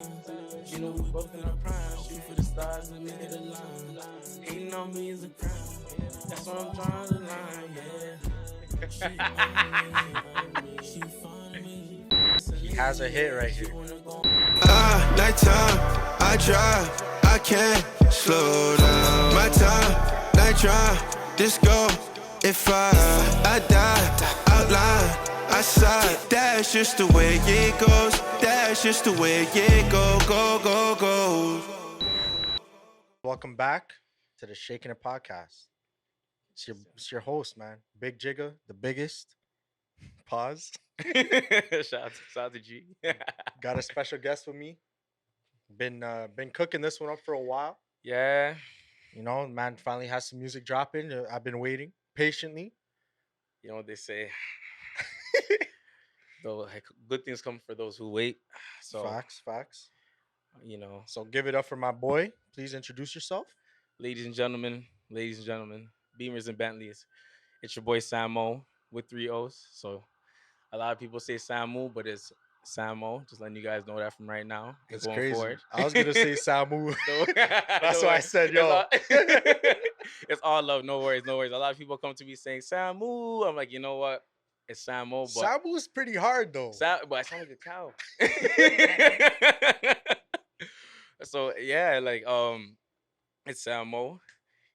You know we both in our prime. Shoot for the stars and make it a line. Hating on me is a crime. That's what I'm trying to line, yeah. She on me. She find me. He has a hit right here. Nighttime, I drive, I can't slow down. My time, night drive, disco. If I die, outline, I side. That's just the way it goes. That's just the way it go. Welcome back to the Shakin It Podcast. It's your host, man. Big Jigga, the biggest. Pause. Shout out to G. Got a special guest with me. Been cooking this one up for a while. Yeah. You know, man finally has some music dropping. I've been waiting patiently. You know what they say. Though good things come for those who wait. So Facts. you know, So give it up for my boy. Please introduce yourself. ladies and gentlemen, Beamers and Bentleys. It's your boy Samo with 3 O's. So a lot of people say Samu, but it's Samo. Just letting you guys know that from right now. It's going crazy. forward. I was gonna say Samu. That's why I said, yo. It's all love. No worries. A lot of people come to me saying Samu. I'm like, you know what? It's Samo, but Samu is pretty hard though. But I sound like a cow. So yeah, like it's Samo.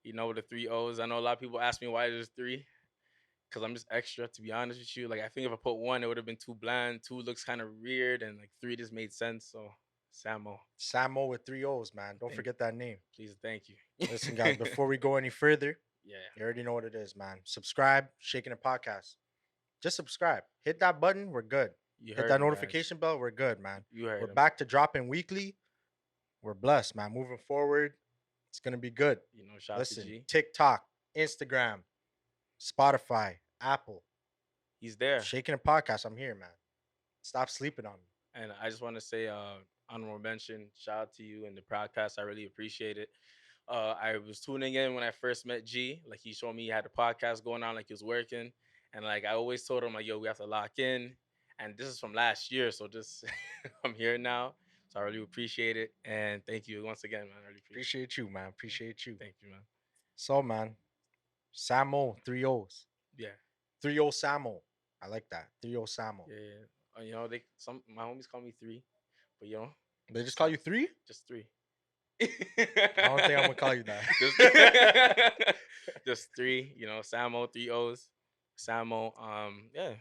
You know, the 3 O's. I know a lot of people ask me why there's three. Cause I'm just extra, to be honest with you. Like I think if I put one, it would have been too bland. Two looks kind of weird, and like three just made sense. So Samo, Samo with 3 O's, man. Don't Thank- forget that name. please, thank you. Listen, guys, before we go any further, Yeah, you already know what it is, man. Subscribe, Shaking the Podcast. Just subscribe. Hit that button. We're good. you Hit heard that him, guys. notification bell. We're good, man. You heard We're him. back to dropping weekly. We're blessed, man. Moving forward, it's gonna be good. You know, shout out to Listen, G. TikTok, Instagram, Spotify, Apple, He's there. Shaking the Podcast. I'm here, man. Stop sleeping on me. And I just want to say, honorable mention, shout out to you and the podcast. I really appreciate it. I was tuning in when I first met G. Like he showed me he had a podcast going on, like he was working, and like I always told him, like, yo, we have to lock in. And this is from last year, so just I'm here now. So I really appreciate it, and thank you once again, man. I really appreciate. Appreciate you, man. Appreciate you. Thank you, man. So, man, Samo, 3 O's. Yeah, 3 O Samo. I like that. 3 O Samo. yeah. You know, my homies call me three, but you know, They just call you 3? just three. I don't think I'm gonna call you that. Just three, you know, Samo, 3 O's, Samo. Yeah.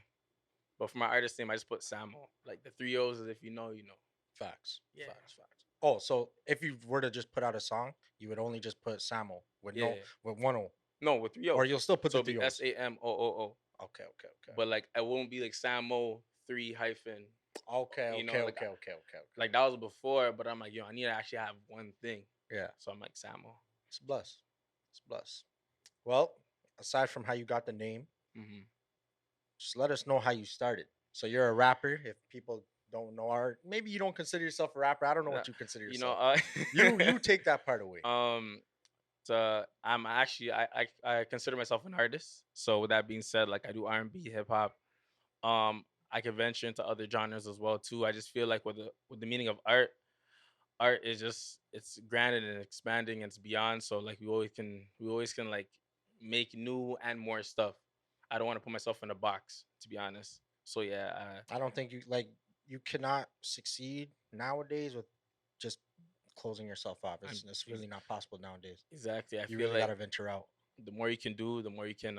But for my artist name, I just put Samo. Like the 3 O's is if you know, you know. Facts. Yeah. Facts. Oh, so if you were to just put out a song, you would only just put Samo with Yeah. with 1 O. No, with 3 O's. Or you'll still put so the it'll 3 be O's. SAMOOO. Okay. But like I won't be like Samo 3 hyphen. Okay. you know, like, Like that was before, but I'm like, yo, I need to actually have one thing. Yeah. So I'm like Samo. It's blessed. Well, aside from how you got the name, Mm-hmm. just let us know how you started. So you're a rapper. If people don't know, or maybe you don't consider yourself a rapper. I don't know what you consider You know, yourself. You take that part away. So I'm actually I consider myself an artist. So with that being said, like I do R&B, hip hop. I can venture into other genres as well too. I just feel like with the meaning of art is just it's granted and expanding and it's beyond. So like we always can like make new and more stuff. I don't want to put myself in a box, to be honest. So yeah, I don't think you cannot succeed nowadays with just closing yourself off. It's really not possible nowadays. exactly. I You feel really like gotta venture out. the more you can do, the more you can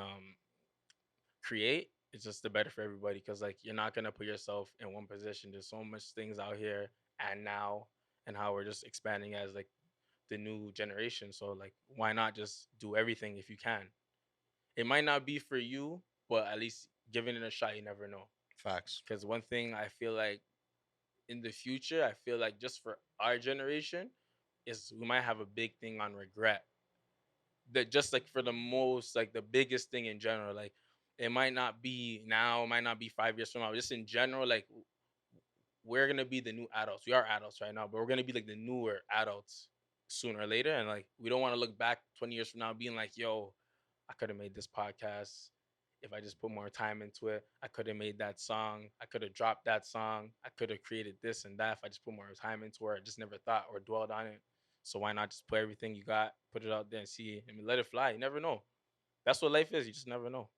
create. It's just the better for everybody because like you're not gonna put yourself in one position. There's so much things out here and now and how we're just expanding as like the new generation. So like why not just do everything if you can? It might not be for you, but at least giving it a shot, you never know. Facts. Because one thing I feel like in the future, I feel like just for our generation, is we might have a big thing on regret. That just like for the most, like the biggest thing in general, like it might not be now, it might not be 5 years from now. Just in general, like we're gonna be the new adults. We are adults right now, but we're gonna be like the newer adults sooner or later. And like we don't want to look back 20 years from now being like, yo, I could have made this podcast if I just put more time into it, I could have made that song. I could have dropped that song. I could have created this and that if I just put more time into it. I just never thought or dwelled on it. So why not just put everything you got, put it out there and see? I mean, let it fly. You never know. That's what life is. You just never know.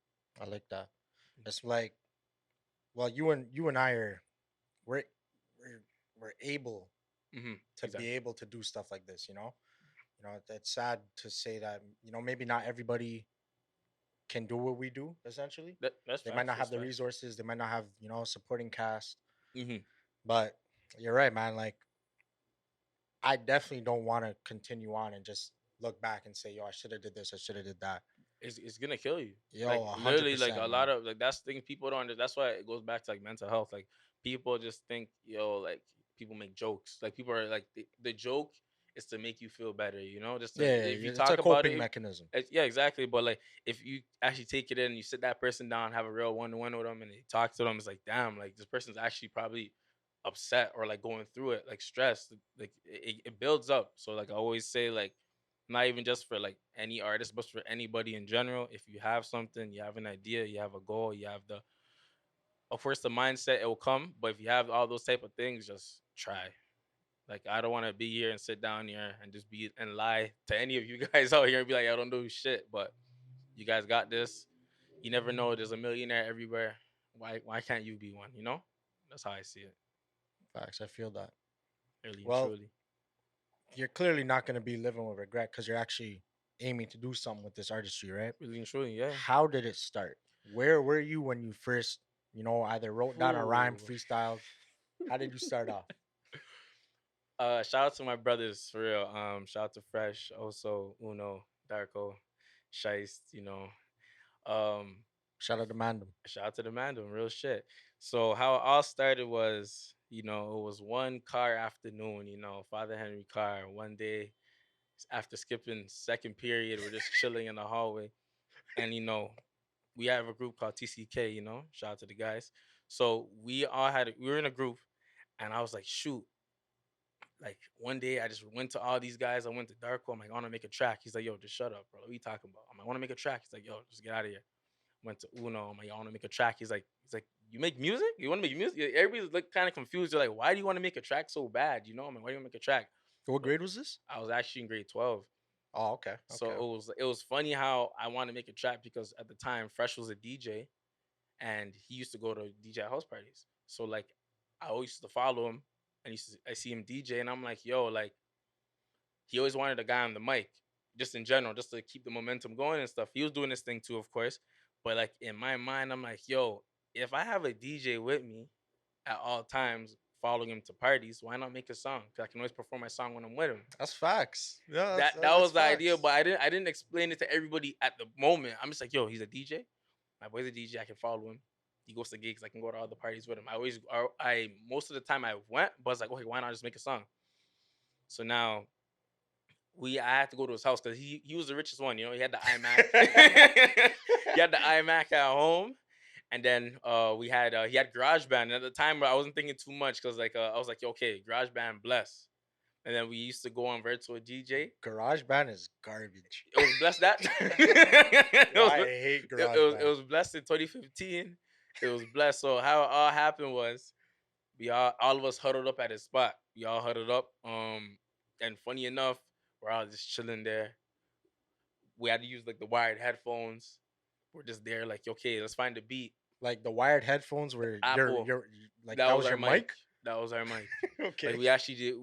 I like that. It's like, well, you and I are we're we're, we're able to be Exactly. able to do stuff like this. It's sad to say that maybe not everybody can do what we do. Essentially, That's they might facts. not That's have the facts. resources. They might not have supporting cast. Mm-hmm. But you're right, man. Like I definitely don't want to continue on and just look back and say, yo, I should have did this. I should have did that. It's gonna kill you. Yo, Like a hundred literally, like a percent, man. lot of like that's the thing people don't understand. That's why it goes back to like mental health. Like people just think, like people make jokes. Like people are like the joke is to make you feel better. Just to, Yeah, if you it's a talk about coping it, mechanism. yeah, exactly. But like if you actually take it in, and you sit that person down, have a real one to one with them, and you talk to them, it's like damn, like this person's actually probably upset or like going through it, like stressed. Like it builds up. So like I always say, like not even just for like any artist, but for anybody in general. If you have something, you have an idea, you have a goal, you have the, of course, the mindset, it will come. But if you have all those type of things, just try. Like I don't want to be here and sit down here and just be and lie to any of you guys out here and be like, I don't do shit. But you guys got this. You never know. There's a millionaire everywhere. Why can't you be one? That's how I see it. Facts. I feel that. Really and Well, truly. you're clearly not going to be living with regret because you're actually aiming to do something with this artistry, right? Really and truly, yeah. How did it start? Where were you when you first, either wrote down a rhyme, Ooh. freestyled? How did you start off? Shout out to my brothers for real. Shout out to Fresh, also Uno, Darko, Shiest, Um, Shout out to Mandem. shout out to the Mandem, real shit. So how it all started was, it was one car afternoon, Father Henry car. One day after skipping second period, we're just chilling in the hallway. And we have a group called TCK, shout out to the guys. So we were in a group, and I was like, shoot, like one day I just went to all these guys. I went to Darko. I'm like, I want to make a track. He's like, yo, just shut up, bro. What are you talking about? I'm like, I want to make a track. He's like, yo, just get out of here. Went to Uno. I'm like, I want to make a track. He's like, you make music? You want to make music? Everybody's like kind of confused. They're like, why do you want to make a track so bad? I'm like, why do you want to make a track? What So grade was this? I was actually in grade 12. Oh, okay. So Okay. it was funny how I wanted to make a track because at the time Fresh was a DJ and he used to go to DJ house parties. So like I always used to follow him and I see him DJ and I'm like, yo, like he always wanted a guy on the mic, just in general, just to keep the momentum going and stuff. He was doing this thing too, of course. But like in my mind, I'm like, yo, if I have a DJ with me at all times, following him to parties, why not make a song? Because I can always perform my song when I'm with him. That's facts. Yeah, That that's was the idea, facts. but I didn't explain it to everybody at the moment. I'm just like, yo, he's a DJ. My boy's a DJ. I can follow him. He goes to gigs. I can go to all the parties with him. I most of the time I went, but I was like, okay, why not just make a song? So now I had to go to his house because he was the richest one. He had the iMac. He had the iMac at home, and then he had Garageband. And at the time, I wasn't thinking too much because like I was like, okay, Garageband, bless. And then we used to go on virtual DJ. GarageBand is garbage. It was blessed that. it, Yo, was, I hate it, it was GarageBand. it was blessed in 2015. It was blessed. So how it all happened was we all of us huddled up at his spot. We all huddled up. And funny enough, we're all just chilling there. We had to use like the wired headphones. We're just there, like, okay, let's find a beat. Like the wired headphones where Apple. you're like That that was was our your mic. mic. That was our mic. Okay. Like we actually did.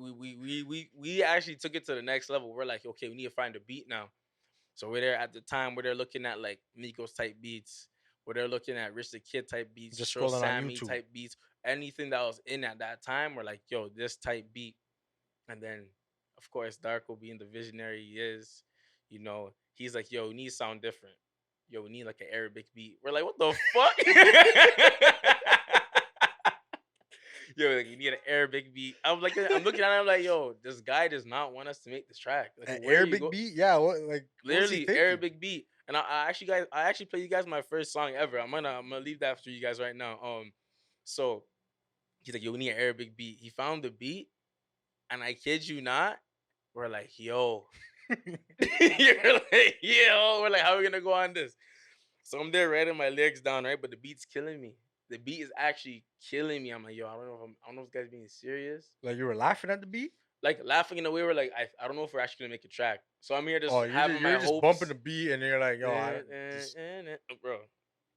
We actually took it to the next level. We're like, okay, we need to find a beat now. So we're there at the time. We're there looking at like Migos type beats. We're there looking at Rich the Kid type beats, Just Show scrolling on Sammy YouTube. type beats. Anything that was in at that time, we're like, yo, this type beat. And then, of course, Darko being the visionary he is, he's like, yo, we need to sound different. Yo, we need like an Arabic beat. We're like, what the fuck? Yo, like, you need an Arabic beat. I'm looking at him, I'm like, yo, this guy does not want us to make this track. Like, An where do you Arabic go? beat? Yeah. What like what was he Literally thinking? Arabic beat. And I actually play you guys my first song ever. I'm gonna leave that for you guys right now. So he's like, yo, we need an Arabic beat. He found the beat, and I kid you not, we're like, yo. You're like, yo, we're like, how are we gonna go on this? So I'm there writing my lyrics down, right? But the beat's killing me. The beat is actually killing me. I'm like, yo, I don't know if this guy's being serious. Like you were laughing at the beat. Like laughing in a way where like I don't know if we're actually gonna make a track. So I'm here just Oh, having my you're just bumping hopes. the beat, and you're like, yo, just, Bro,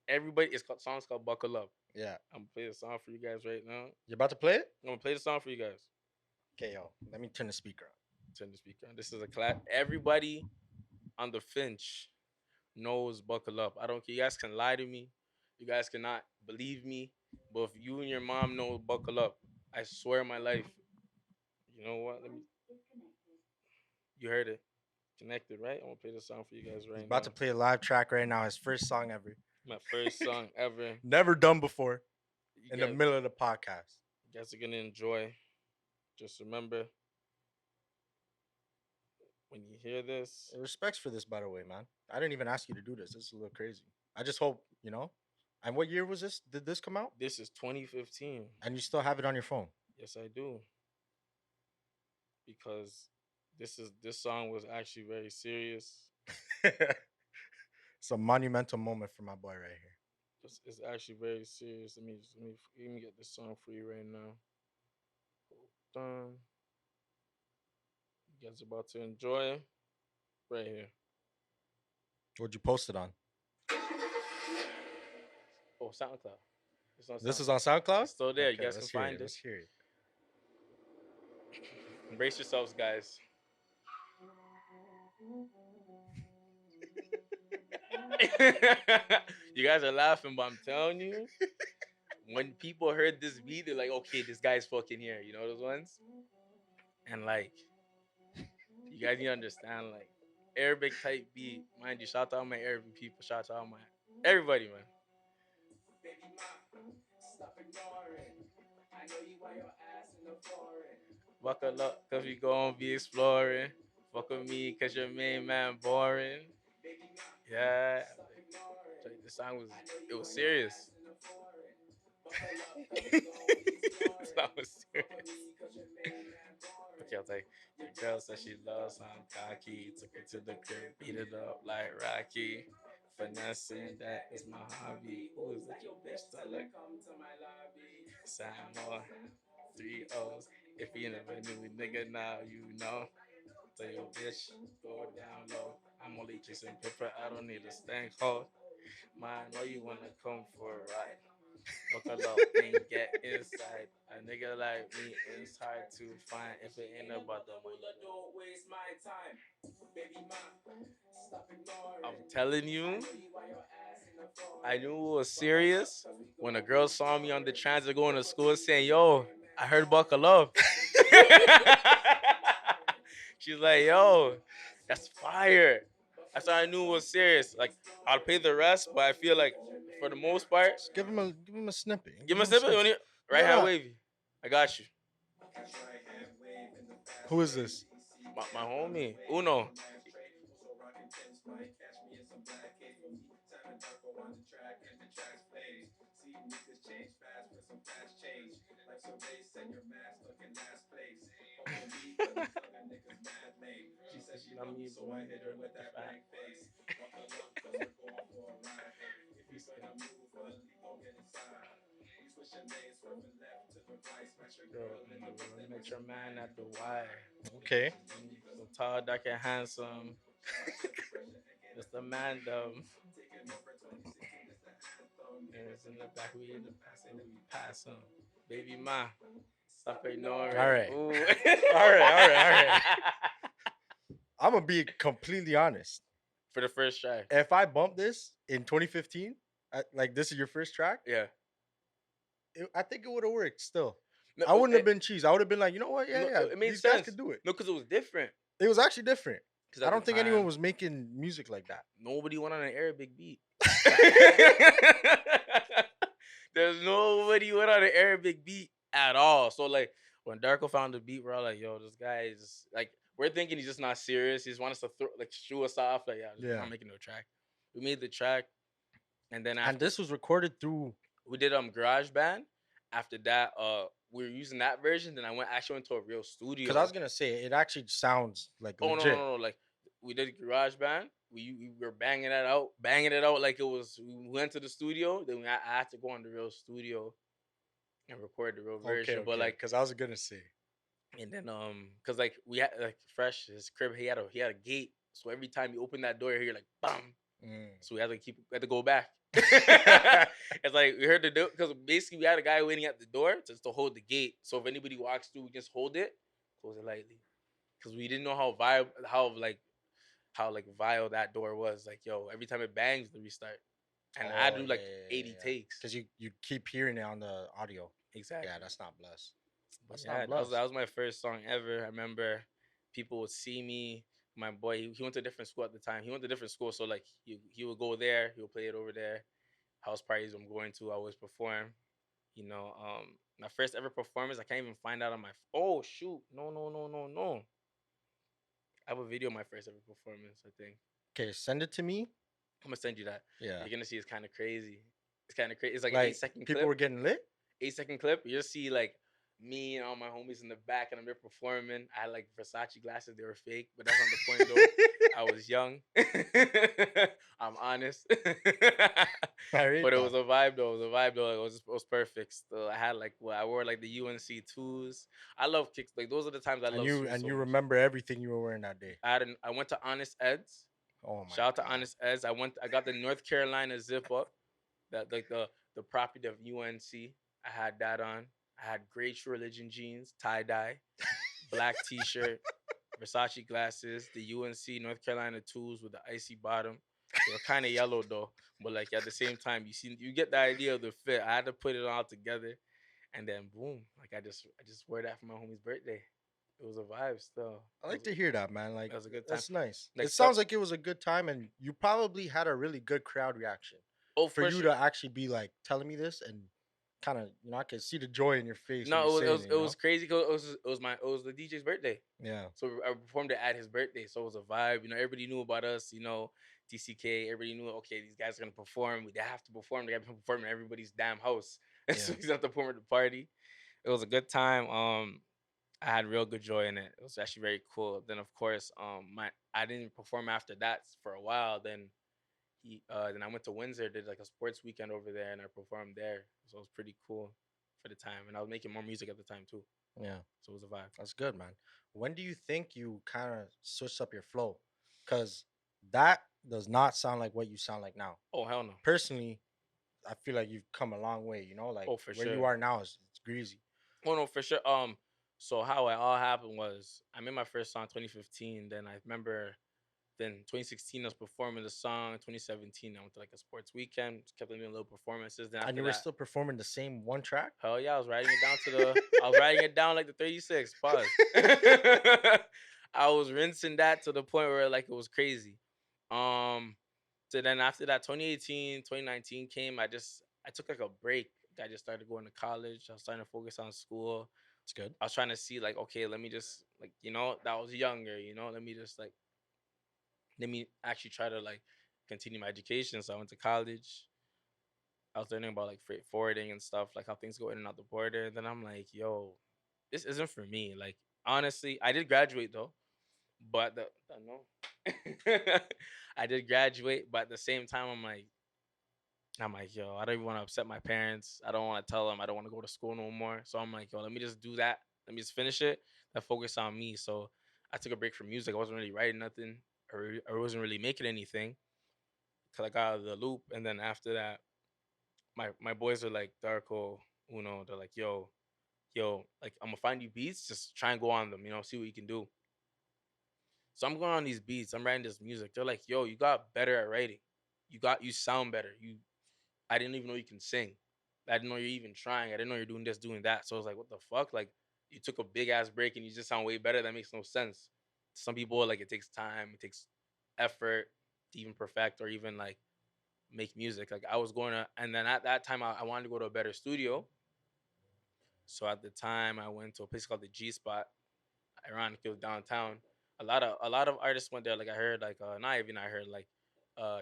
everybody, song's called Buckle Up. yeah. I'm gonna play the song for you guys right now. You about to play it? I'm gonna play the song for you guys. Okay, yo, let me turn the speaker on. Turn the speaker on. This is a clap. Everybody on the Finch knows Buckle Up. I don't care. You guys can lie to me. You guys cannot believe me. But if you and your mom know Buckle Up, I swear my life. You know what? Let me. You heard it. Connected, right? I'm gonna play the song for you guys right He's about now. to play a live track right now. His first song ever. My first song ever. Never done before. You In guys, the middle of the podcast. you guys are gonna enjoy. Just remember when you hear this. Respects for this, by the way, man. I didn't even ask you to do this. This is a little crazy. I just hope, you know. And what year was this? Did this come out? This is 2015. And you still have it on your phone? Yes, I do. Because this song was actually very serious. It's a monumental moment for my boy right here. It's actually very serious. Let me get this song for you right now. Hold on. You guys about to enjoy right here. What'd you post it on? Oh, SoundCloud. It's on This SoundCloud. is on SoundCloud? It's still there. Okay, You guys can let's hear find it. it. Let's hear it. Embrace yourselves, guys. You guys are laughing, but I'm telling you, when people heard this beat, they're like, okay, this guy's fucking here. You know those ones? And like, you guys need to understand, like, Arabic type beat. Mind you, shout out all my Arabic people. Shout out all my everybody, man. Buckle up, cause we gon' be exploring. Fuck with me, cause your main man boring. Yeah. The song was serious. The song was serious. Okay, I'll take your girl said she loves some cocky. Took her to the crib, beat it up like Rocky. Finessing, that is my hobby. Who is that your bitch? Tell her come to my lobby. Sign more, 3 O's. If you never knew me, nigga, now you know. Tell your bitch, go down low. I'm only chasing paper, I don't need a stank hold. Man, know you wanna come for a ride. Buckle up and get inside. A nigga like me is hard to find if it ain't about the money. Don't waste my time. I'm telling you, I knew it was serious when a girl saw me on the transit going to school saying, yo, I heard Buckle Up. She's like, yo, that's fire. That's how I knew it was serious. Like, I'll pay the rest, but I feel like for the most part, Just give him a snippet. give me a snippet. Right hand wavy. I got you. Who is this? My homie, Uno. Met your man at the wire. Okay. So tall, dark, and handsome. It's the man, though. It's in the back, we in the past, and we pass him. Baby ma, stop ignoring. All right. Ooh. All right. I'm gonna be completely honest. For the first try. If I bump this in 2015, like this is your first track, Yeah. I think it would have worked still. No, I wouldn't have been cheese. I would have been like, you know what? Yeah, no, yeah. it made These sense. guys could do it. No, because it was different. It was actually different. I At don't the think anyone time, was making music like that. Nobody went on an Arabic beat. There's nobody went on an Arabic beat at all. So like when Darko found the beat, we're all like, yo, this guy is like, we're thinking he's just not serious. He just wants us to shoo us off. Like, yeah, I'm making no track. We made the track, and then And this was recorded through. we did Garageband. After that, we were using that version. Then I actually went to a real studio. Because I was gonna say it actually sounds like Oh legit. no! Like we did GarageBand. we were banging it out like it was. We went to the studio. Then I had to go on the real studio and record the real Okay, version. But okay. like, Because I was gonna say. and then cause like we had like Fresh his crib. He had a gate. So every time you open that door, you hear like bam. Mm. So we had to go back. It's like we heard the door because basically we had a guy waiting at the door just to hold the gate. So if anybody walks through, we just hold it, close it lightly. Because we didn't know how vile that door was. Like, yo, every time it bangs, the restart. And I Oh do yeah, like yeah, 80 yeah. takes. Because you keep hearing it on the audio. Yeah, Exactly. that's not blessed. But That's yeah, not that blessed. was my first song ever. I remember people would see me. My boy, he went to a different school at the time. He went to a different school, so like he would go there, he would play it over there. House parties I'm going to, I always perform. My first ever performance, I can't even find out on my. Oh shoot! No, no, no, no, no. I have a video of my first ever performance. I think Okay, send it to me. I'm gonna send you that. Yeah. You're gonna see it's kind of crazy. It's kind of crazy. It's like an eight Like second people clip. were getting lit. 8 second clip. You just see like me and all my homies in the back, and I'm there performing. I had like Versace glasses. They were fake, but that's not the point though. I was young. I'm honest. I rate But it that. was a vibe though. It was a vibe though. It was perfect. Still, I had like I wore like the UNC twos. I love kicks. Like those are the times I And love you shoes and so you much. remember everything you were wearing that day. I went to Honest Eds. Oh my Shout out to god. Honest Eds. I got the North Carolina zip up. That like the property of UNC. I had that on. I had gray True Religion jeans, tie dye, black T-shirt, Versace glasses, the UNC North Carolina twos with the icy bottom. They were kind of yellow though, but like at the same time, you get the idea of the fit. I had to put it all together, and then boom, like I just wore that for my homie's birthday. It was a vibe still. I like to hear that, man. Like It was a good time. that's nice. Like It stuff. sounds like it was a good time, and you probably had a really good crowd reaction Oh, for for you sure. to actually be like telling me this and kind of I can see the joy in your face when No, you're it was it saying was, it. it was crazy because it was the DJ's birthday. Yeah, So I performed it at his birthday. So it was a vibe. Everybody knew about us. TCK. Everybody knew. Okay, these guys are gonna perform. They have to perform. They got to perform in everybody's damn house. So yeah. he's at the perform at the party. It was a good time. I had real good joy in it. It was actually very cool. Then of course, I didn't perform after that for a while. Then I went to Windsor, did like a sports weekend over there, and I performed there. So it was pretty cool for the time. And I was making more music at the time too. Yeah, So it was a vibe. that's good, man. When do you think you kind of switched up your flow? Because that does not sound like what you sound like now. Oh hell no. Personally, I feel like you've come a long way. Like Oh for where you sure. are now is it's greasy. Oh no, for sure. So how it all happened was I made my first song 2015. Then I remember, then 2016 I was performing the song. 2017 I went to like a sports weekend, just kept doing little performances. Then And after you were that, still performing the same one track. hell yeah, I was writing it down like the 36. Pause. I was rinsing that to the point where like it was crazy. Um, so then after that, 2018, 2019 came. I took like a break. I just started going to college. I was starting to focus on school. It's good. I was trying to see like, okay, let me just like, that was younger, let me actually try to like continue my education. So I went to college. I was learning about like freight forwarding and stuff, like how things go in and out the border. Then I'm like, yo, this isn't for me. Like honestly, I did graduate though, but no, I did graduate, but at the same time, I'm like, yo, I don't even want to upset my parents. I don't want to tell them I don't want to go to school no more. So I'm like, yo, let me just do that. Let me just finish it. Then focus on me. So I took a break from music. I wasn't really writing nothing, or wasn't really making anything because I got out of the loop. And then after that, my boys are like Darko, Uno. They're like, yo, like I'm gonna find you beats. Just try and go on them. See what you can do. So I'm going on these beats. I'm writing this music. They're like, yo, you got better at writing. You sound better. I didn't even know you can sing. I didn't know you're even trying. I didn't know you're doing this, doing that. So I was like, what the fuck? Like, you took a big ass break and you just sound way better. That makes no sense. Some people, like, it takes time, it takes effort to even perfect or even like make music. Like, I was going to, and then at that time, I wanted to go to a better studio. So at the time, I went to a place called the G Spot. Ironically, it was downtown. A lot of artists went there. Like I heard, like not even I heard like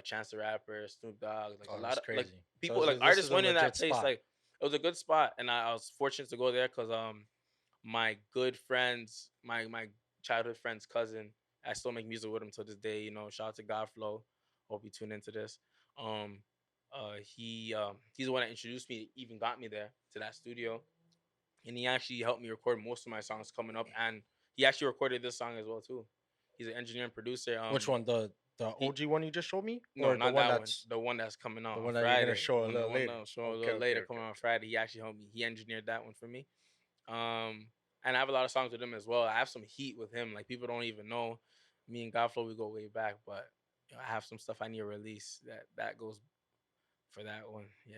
Chance the Rapper, Snoop Dogg, like Oh, a lot that's of like crazy. So people, like this artists is a went in that legit place. spot. Like it was a good spot, and I was fortunate to go there because my good friends, my childhood friend's cousin, I still make music with him to this day. You know, shout out to Godflow. Hope you tune into this. Um, he's the one that introduced me, even got me there to that studio, and he actually helped me record most of my songs coming up. And he actually recorded this song as well too. He's an engineer and producer. Which one? The He OG one you just showed me, no, or not that one. The one that's coming out the on one that you're gonna Friday. show a When the little one later? that show a Okay, little okay, later okay. coming out on Friday. He actually helped me. He engineered that one for me. And I have a lot of songs with him as well. I have some heat with him. Like people don't even know. Me and Godflow, we go way back, but I have some stuff I need to release that goes for that one. Yeah,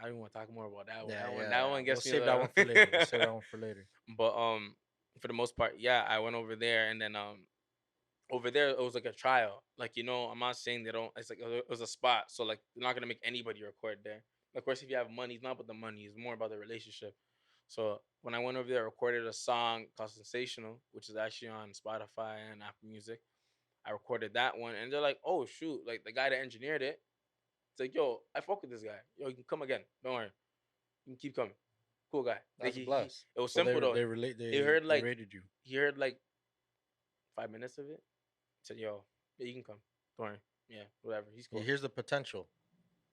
I don't want to talk more about that one. Yeah, That yeah. one We'll gets me a save that little. one for later. We'll save that one for later. But for the most part, yeah, I went over there, and then over there it was like a trial. Like I'm not saying they don't. It's like it was a spot, so like they're not gonna make anybody record there. Of course, if you have money, it's not about the money. It's more about the relationship. So when I went over there, I recorded a song called "Sensational," which is actually on Spotify and Apple Music. I recorded that one, and they're like, "Oh shoot!" Like the guy that engineered it, it's like, "Yo, I fuck with this guy. Yo, you can come again. Don't worry, you can keep coming. Cool guy." Like That's a bless. it was So simple though. they relate He heard they like rated you. he heard like 5 minutes of it. Said, "Yo, yeah, you can come. Don't worry. Yeah, whatever. He's Yeah, cool." here's the potential.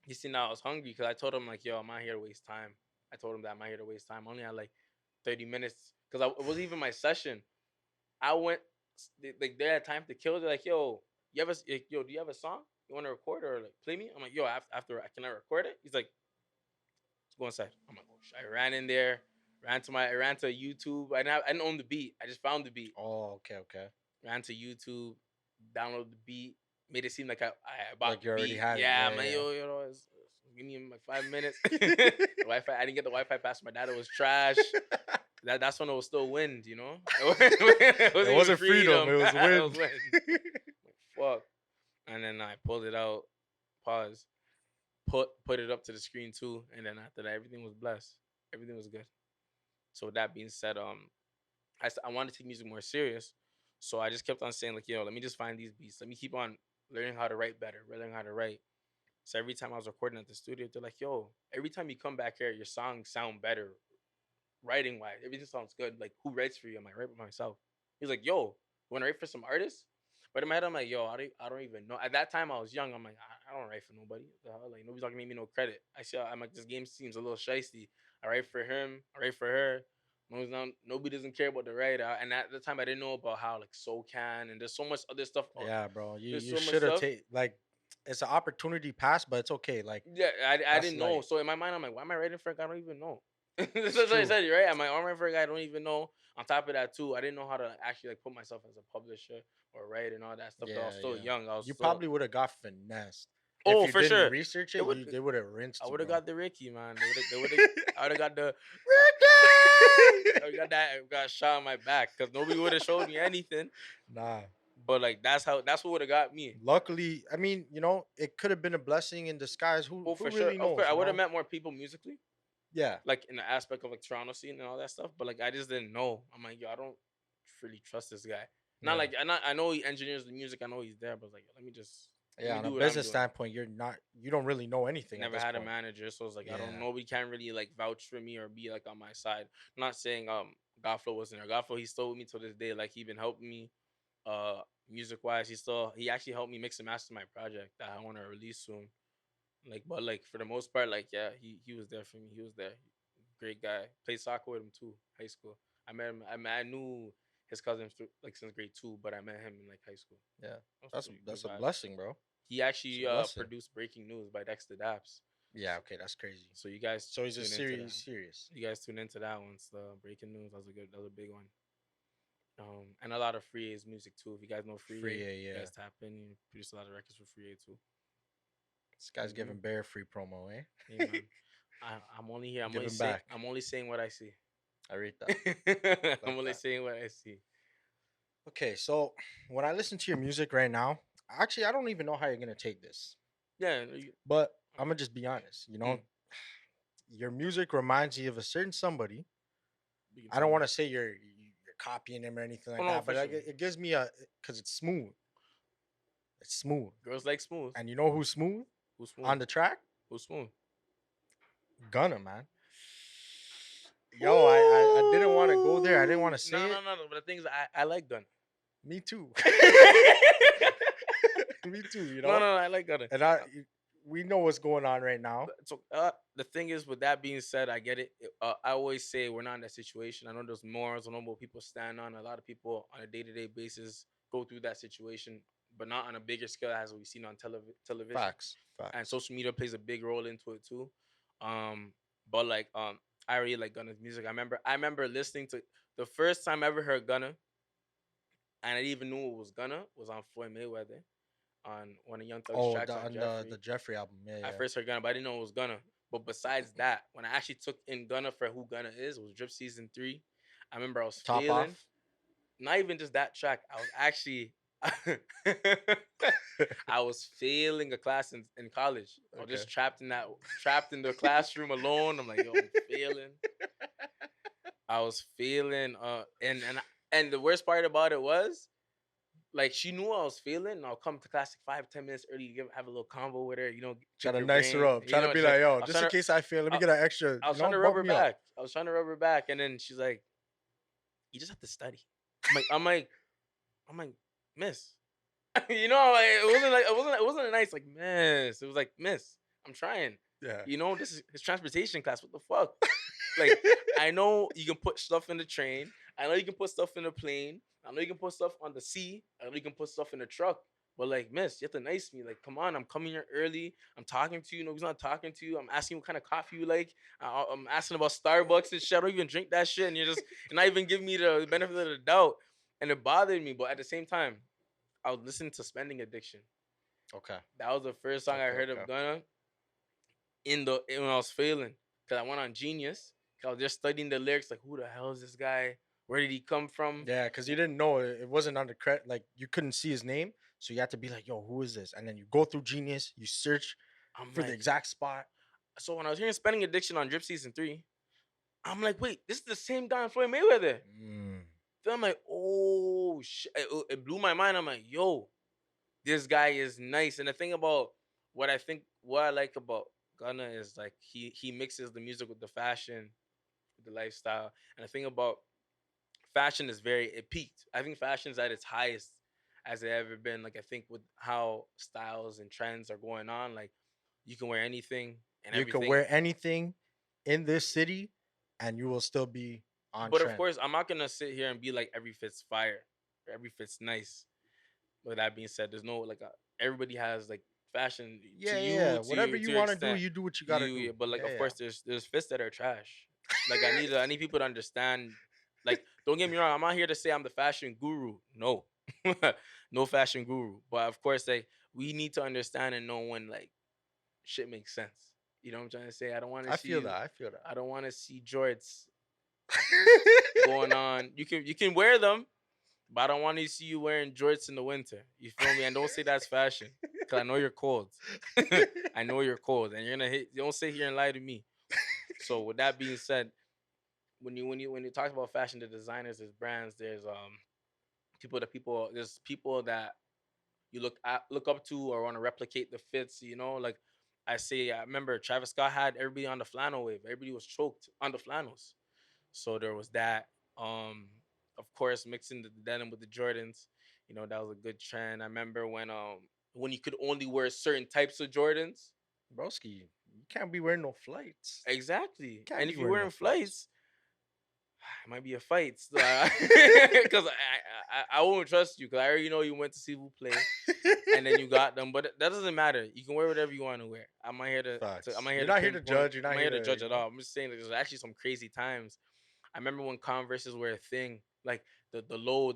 He seen that I was hungry because I told him like, "Yo, I'm not here to waste time." I told him that I'm not here to waste time. I only had like 30 minutes because it wasn't even my session. I went like they had time to kill. They're like, "Yo, yo, do you have a song you want to record or like play me?" I'm like, "Yo, after can I record it?" He's like, "Let's go inside." I'm like, "Oh shit!" I ran in there, I ran to YouTube. I didn't own the beat. I just found the beat. Oh, okay, okay. Ran to YouTube, downloaded the beat, made it seem like I bought Like the you already beat. had it. Yeah, Yeah, I'm like, yeah. yo, give me like 5 minutes. The Wi-Fi, I didn't get the Wi-Fi past my dad. It was trash. That's when it was still wind, it It wasn't even wasn't freedom. It was it was wind. wind. Fuck. And then I pulled it out, pause, put it up to the screen too, and then after that, everything was blessed. Everything was good. So with that being said, I wanted to take music more serious. So I just kept on saying, like, yo, let me just find these beats. Let me keep on learning how to write better, learning how to write. So every time I was recording at the studio, they're like, yo, every time you come back here, your songs sound better writing wise. Everything sounds good. Like, who writes for you? I'm like, write for myself. He's like, yo, you want to write for some artists? But in my head, I'm like, yo, I don't even know. At that time, I was young. I'm like, I don't write for nobody. What the hell? Like, nobody's not gonna give me no credit. I'm like, this game seems a little shisty. I write for him. I write for her. Nobody doesn't care about the writer. And at the time, I didn't know about how like SoCan and there's so much other stuff. Yeah, bro. There's You so much should have stuff. taken like it's an opportunity pass, but it's okay. Like Yeah, I that's didn't know. like So in my mind, I'm like, why am I writing for a guy I don't even know? That's it's what I true. said, right? I'm like, I'm writing for a guy I don't even know. On top of that, too, I didn't know how to actually like put myself as a publisher or write and all that stuff. 'Cause I Yeah, was still yeah. young. I was You still. probably would have got finessed. If Oh, you for didn't sure. research It it, would. they would have rinsed I you, would have bro. got the Ricky, man. They would have. I would have got the Ricky! I got that. Got shot on my back because nobody would have showed me anything. Nah. But like that's what would have got me. Luckily, I mean, it could have been a blessing in disguise. Oh, Who for sure. really Of course, knows, I would have met more people musically. Yeah. Like in the aspect of like Toronto scene and all that stuff. But like I just didn't know. I'm like, yo, I don't really trust this guy. Not Yeah. like I know he engineers the music. I know he's there, but like let me Yeah, on do a what I'm business doing. standpoint, you don't really know anything at Never this had a point. manager, so it's like I don't Yeah. know. We can't really like vouch for me or be like on my side. I'm not saying Godflow wasn't there. Godflow, he's still with me to this day. Like he been helping me music wise. He actually helped me mix and master my project that I want to release soon. Like, but like for the most part, like yeah, he was there for me. He was there. Great guy. Played soccer with him too. High school. I met him. I knew his cousin like since grade 2, but I met him in like high school. Yeah. That was That's pretty good that's a vibes. blessing, bro. He actually It's a blessing. produced Breaking News by Dexter Daps. Yeah, okay, that's crazy. So you guys, So he's a tune into that. serious. You guys tune into that one. So Breaking News. That was a big one. And a lot of Free A's music too. If you guys know Free Free A, A, you yeah. guys tap in. You produce a lot of records for Free A too. This guy's Mhm. giving Bear free promo, eh? Yeah, man. I'm only here. Giving back. I'm only saying what I see. I read that. I'm only that. saying what I see. Okay, so when I listen to your music right now, actually, I don't even know how you're gonna take this, Yeah, but I'm gonna just be honest. Mm. Your music reminds me of a certain somebody. you can I tell don't me. want to say you're copying him or anything like Oh, no, that, for but like, sure. it gives me because it's smooth. It's smooth, Girls like smooth. and you know who's smooth Who's smooth? on the track? Who's smooth? Gunna, man. Yo, I didn't want to go there. I didn't want to say No, it. no, no, no. But the thing is, I like Gunna. Me too. Me too. You No, know, no, I like Gunna. and we know what's going on right now. So the thing is, with that being said, I get it. I always say we're not in that situation. I know there's morals, I know what people stand on. A lot of people on a day-to-day basis go through that situation, but not on a bigger scale as we've seen on television. Facts. And Facts. social media plays a big role into it too. Um, but like I really like Gunna's music. I remember listening to the first time I ever heard Gunna, and I didn't even knew it was Gunna, was on Floyd Mayweather on one of Young Thug's Oh, tracks on the Jeffrey. Jeffrey album. Yeah, I yeah. first heard Gunna, but I didn't know it was Gunna. But besides that, when I actually took in Gunna for who Gunna is, it was Drip Season 3. I remember I was Top feeling, off. not even just that track, I was actually, I was failing a class in college. I was Okay. just trapped in the classroom alone. I'm like, yo, I'm failing. I was failing. And the worst part about it was, like, she knew I was feeling, and I'll come to class like 5, 10 minutes early, have a little convo with her, Trying pick to her nice her brain, up. Trying to be just like, like, yo, I was just trying in to, case I fail, let me I, get an extra. I was trying to rub Bump her me up. back. I was trying to rub her back, and then she's like, "You just have to study." I'm like, Miss, it wasn't a nice like Miss. It was like, Miss, I'm trying. Yeah. This is his transportation class. What the fuck? Like, I know you can put stuff in the train. I know you can put stuff in the plane. I know you can put stuff on the sea. I know you can put stuff in the truck. But like, Miss, you have to nice me. Like, come on, I'm coming here early. I'm talking to you. Nobody's not talking to you. I'm asking what kind of coffee you like. I'm asking about Starbucks and shit. I don't even drink that shit. And you're not even giving me the benefit of the doubt. And it bothered me. But at the same time, I was listening to Spending Addiction. Okay. That was the first song I Okay. heard Okay. of Gunna when I was failing, because I went on Genius. 'Cause I was just studying the lyrics, like, who the hell is this guy? Where did he come from? Yeah, because you didn't know it wasn't under credit. Like you couldn't see his name, so you had to be like, "Yo, who is this?" And then you go through Genius, you search I'm for the like, exact spot. so when I was hearing Spending Addiction on Drip Season 3, I'm like, wait, this is the same guy on Floyd Mayweather. Mm. Then I'm like, oh shit, it blew my mind. I'm like, yo, this guy is nice. And the thing about what I like about Gunna is, like, he mixes the music with the fashion, with the lifestyle. And the thing about fashion is it peaked. I think fashion's at its highest as it ever been. Like, I think with how styles and trends are going on, like, you can wear anything and You could everything. wear anything in this city, and you will still be on But of trend. course, I'm not gonna sit here and be like every fit's fire, or every fit's nice. With that being said, there's no like everybody has like fashion Yeah, to yeah. you Whatever to you your want to do, extent. you do what you gotta do. But like, Yeah, of yeah. course, there's fits that are trash. Like, I need people to understand. Like, don't get me wrong, I'm not here to say I'm the fashion guru. No, no fashion guru. But of course, like, we need to understand and know when, like, shit makes sense. You know what I'm trying to say? I don't want to I see feel that. I feel that. I don't want to see jorts going on. You can wear them, but I don't want to see you wearing jorts in the winter. You feel me? And don't say that's fashion, cause I know you're cold. I know you're cold, and you're gonna hit. Don't sit here and lie to me. So with that being said, when you talk about fashion, the designers, there's brands, there's there's people that you look up to or want to replicate the fits. Like I remember Travis Scott had everybody on the flannel wave. Everybody was choked on the flannels. So there was that. Um, of course, mixing the denim with the Jordans, that was a good trend. I remember when you could only wear certain types of Jordans. Broski, you can't be wearing no flights. Exactly. Can't And be if you're wearing no wearing flights. flights, it might be a fight. Because I won't trust you, because I already know you went to see who play and then you got them. But that doesn't matter. You can wear whatever you want to wear. I'm not here Facts. I'm not here You're to not here to pinpoint. judge. You're I'm not not here here to to, judge at all. I'm just saying that there's actually some crazy times. I remember when Converses were a thing, like the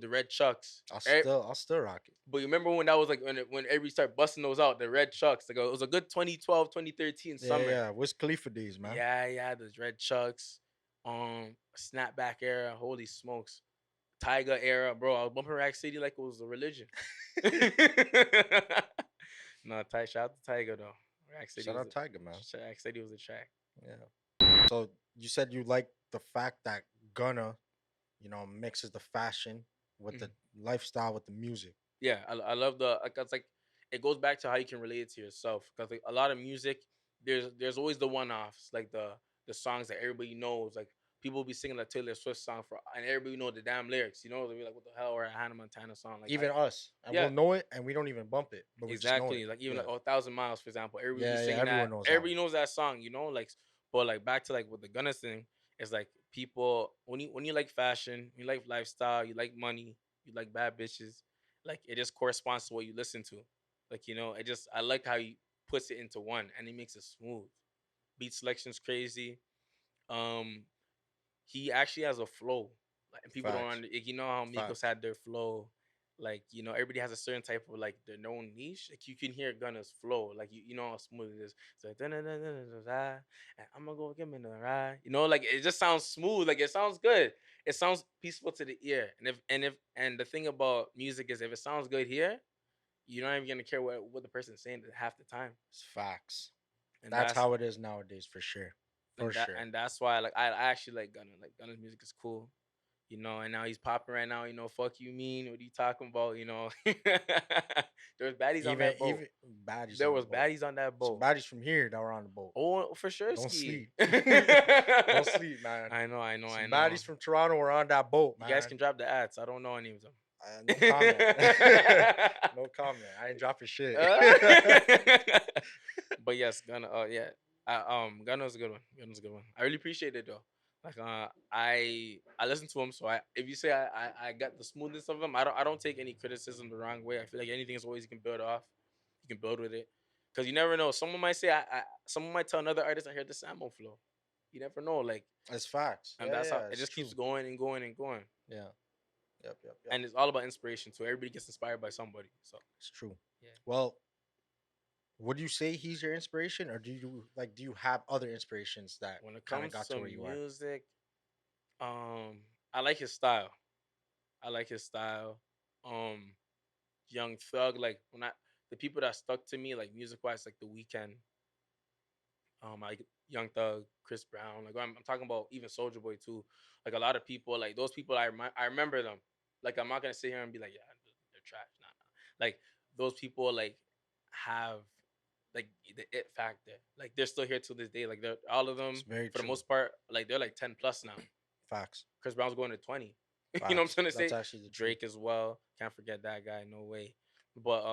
red Chucks. I'll still rock it. But you remember when that was like when everybody started busting those out, the red Chucks. Like, it was a good 2012, 2013 Yeah, summer. yeah. What's Khalifa days, man? Yeah, those red Chucks. Snapback era. Holy smokes. Tyga era, bro. I was bumping Rack City like it was a religion. No, shout out to Tyga though. Rack City Shout was out Tiger, man. Rack City was a track. Yeah. So you said you like the fact that Gunna, mixes the fashion with the lifestyle with the music. Yeah, I love it's like it goes back to how you can relate it to yourself, because like a lot of music, there's always the one offs, like the songs that everybody knows, like people will be singing a Taylor Swift song and everybody know the damn lyrics. You know, they'll be like, "What the hell?" Or a Hannah Montana song. Like, Even us, and yeah, we'll know it, and we don't even bump it, but we just know it. exactly. Like even Yeah, like 1,000 Miles, for example. Everybody be yeah, yeah. singing Everyone that. knows that Everybody one. knows that song. You know, like, but like back to like with the Gunna thing, it's like people when you like fashion, you like lifestyle, you like money, you like bad bitches, like it just corresponds to what you listen to. Like it just I like how he puts it into one and he makes it smooth. Beat selection's crazy. Um, he actually has a flow. Like, and people don't Facts, like, how Migos facts. had their flow. Like, everybody has a certain type of like their known niche. Like you can hear Gunna's flow. Like you know how smooth it is. It's like "Da-na-na-na-na-na-na, and I'm gonna go give me the ride. Like it just sounds smooth. Like it sounds good. It sounds peaceful to the ear. And the thing about music is if it sounds good here, you're not even gonna care what the person's saying half the time. It's facts. And That's that's how it is nowadays, for sure, for sure. that's why like I actually like Gunna. Like Gunna's music is cool. And now he's popping right now. Fuck you mean? What are you talking about? There was baddies on that boat. Even baddies There on the was boat. baddies on that Some boat. baddies from here that were on the boat. Oh, for sure, Don't ski. sleep. Don't sleep, man. I know, I know, Some I know. baddies from Toronto were on that boat, You guys man. can drop the ads. I don't know any of them. No comment. No comment. I ain't dropping shit. But yes, Gunna. Yeah. Gunna's a good one. Gunna's a good one. I really appreciate it though. Like I listen to him, so if you say I got the smoothness of him, I don't take any criticism the wrong way. I feel like anything is always you can build off, you can build with it, because you never know. Someone might say someone might tell another artist I heard the Samo flow. You never know, like, It's facts. and Yeah, that's how yeah, it it's just true. keeps going and going and going. Yeah. Yep, yep, yep. And it's all about inspiration too. Everybody gets inspired by somebody. So It's true. yeah. Well, would you say he's your inspiration, or do you have other inspirations that When it kind of comes got to to where you are? music, I like his style. I like his style. Um, Young Thug, like when the people that stuck to me, like music wise, like The Weeknd, like Young Thug, Chris Brown, like I'm talking about even Soldier Boy too. Like a lot of people, like those people, I remember them. Like I'm not gonna sit here and be like, yeah, they're trash. Nah. Like those people, like have like the it factor. Like they're still here to this day. Like they're all of It's them very for the true. most part. Like they're like 10 plus now. Facts. Chris Brown's going to 20. Facts. You know what I'm trying to That's say? actually the truth. Drake as well. Can't forget that guy. No way. But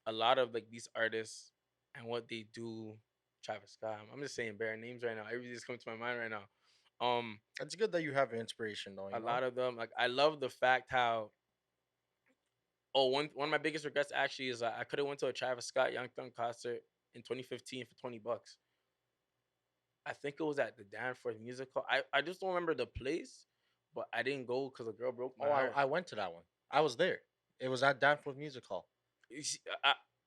a lot of like these artists and what they do. Travis Scott. I'm just saying bare names right now. Everything's coming to my mind right now. It's good that you have inspiration, though. A lot of them, like I love the fact how. Oh, one of my biggest regrets actually is I could have went to a Travis Scott Young Thug concert in 2015 for $20. I think it was at the Danforth Music Hall. I just don't remember the place, but I didn't go because a girl broke my Oh, heart. I went to that one. I was there. It was at Danforth Music Hall. You see,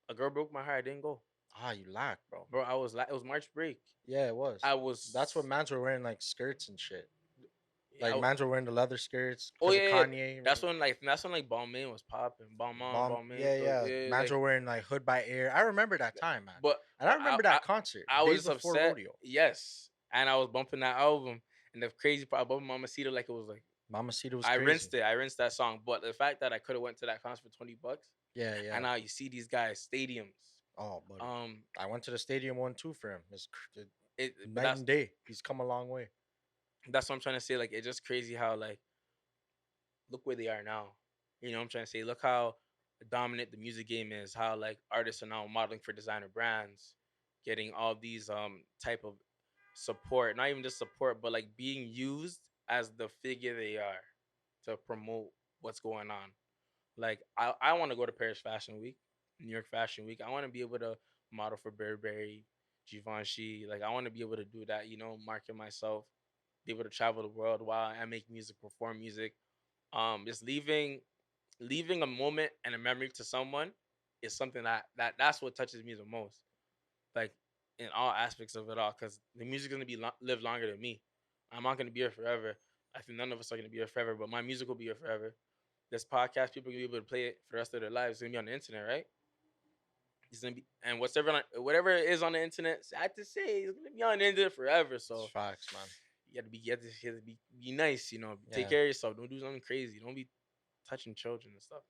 a girl broke my heart. I didn't go, Ah, you lack, bro. bro. I was like, it was March break. Yeah, it was. I was. That's what mans were wearing, like skirts and shit. I, Like mans were wearing the leather skirts. oh 'Cause yeah, of yeah. Kanye. That's when Balmain was popping. Balmain. Yeah, yeah. Mans Like, were wearing like Hood by Air. I remember that time, man. but And I remember that concert. I days was before upset. rodeo. Yes, and I was bumping that album. And the crazy part, I bumped Mamacita like it was like Mamacita was I crazy. rinsed it. I rinsed that song. But the fact that I could have went to that concert for $20, Yeah, yeah. and now you see these guys stadiums. Oh, buddy. Um, I went to the stadium one too for him. but Night and day. He's come a long way. that's what I'm trying to say. Like it's just crazy how like look where they are now. You know what I'm trying to say? Look how dominant the music game is, how like artists are now modeling for designer brands, getting all these type of support, not even just support, but like being used as the figure they are to promote what's going on. Like I want to go to Paris Fashion Week, New York Fashion Week. I want to be able to model for Burberry, Givenchy. Like I want to be able to do that, market myself, be able to travel the world while I make music, perform music. Just leaving a moment and a memory to someone is something that's what touches me the most. Like in all aspects of it all, because the music is gonna live longer than me. I'm not gonna be here forever. I think none of us are gonna be here forever, but my music will be here forever. This podcast, people are gonna be able to play it for the rest of their lives. It's gonna be on the internet, right? It's gonna be, and whatever it is on the internet, sad to say, it's gonna be on the internet forever. So It's facts, man. you have to be nice, take Yeah. care of yourself. Don't do something crazy. Don't be touching children and stuff.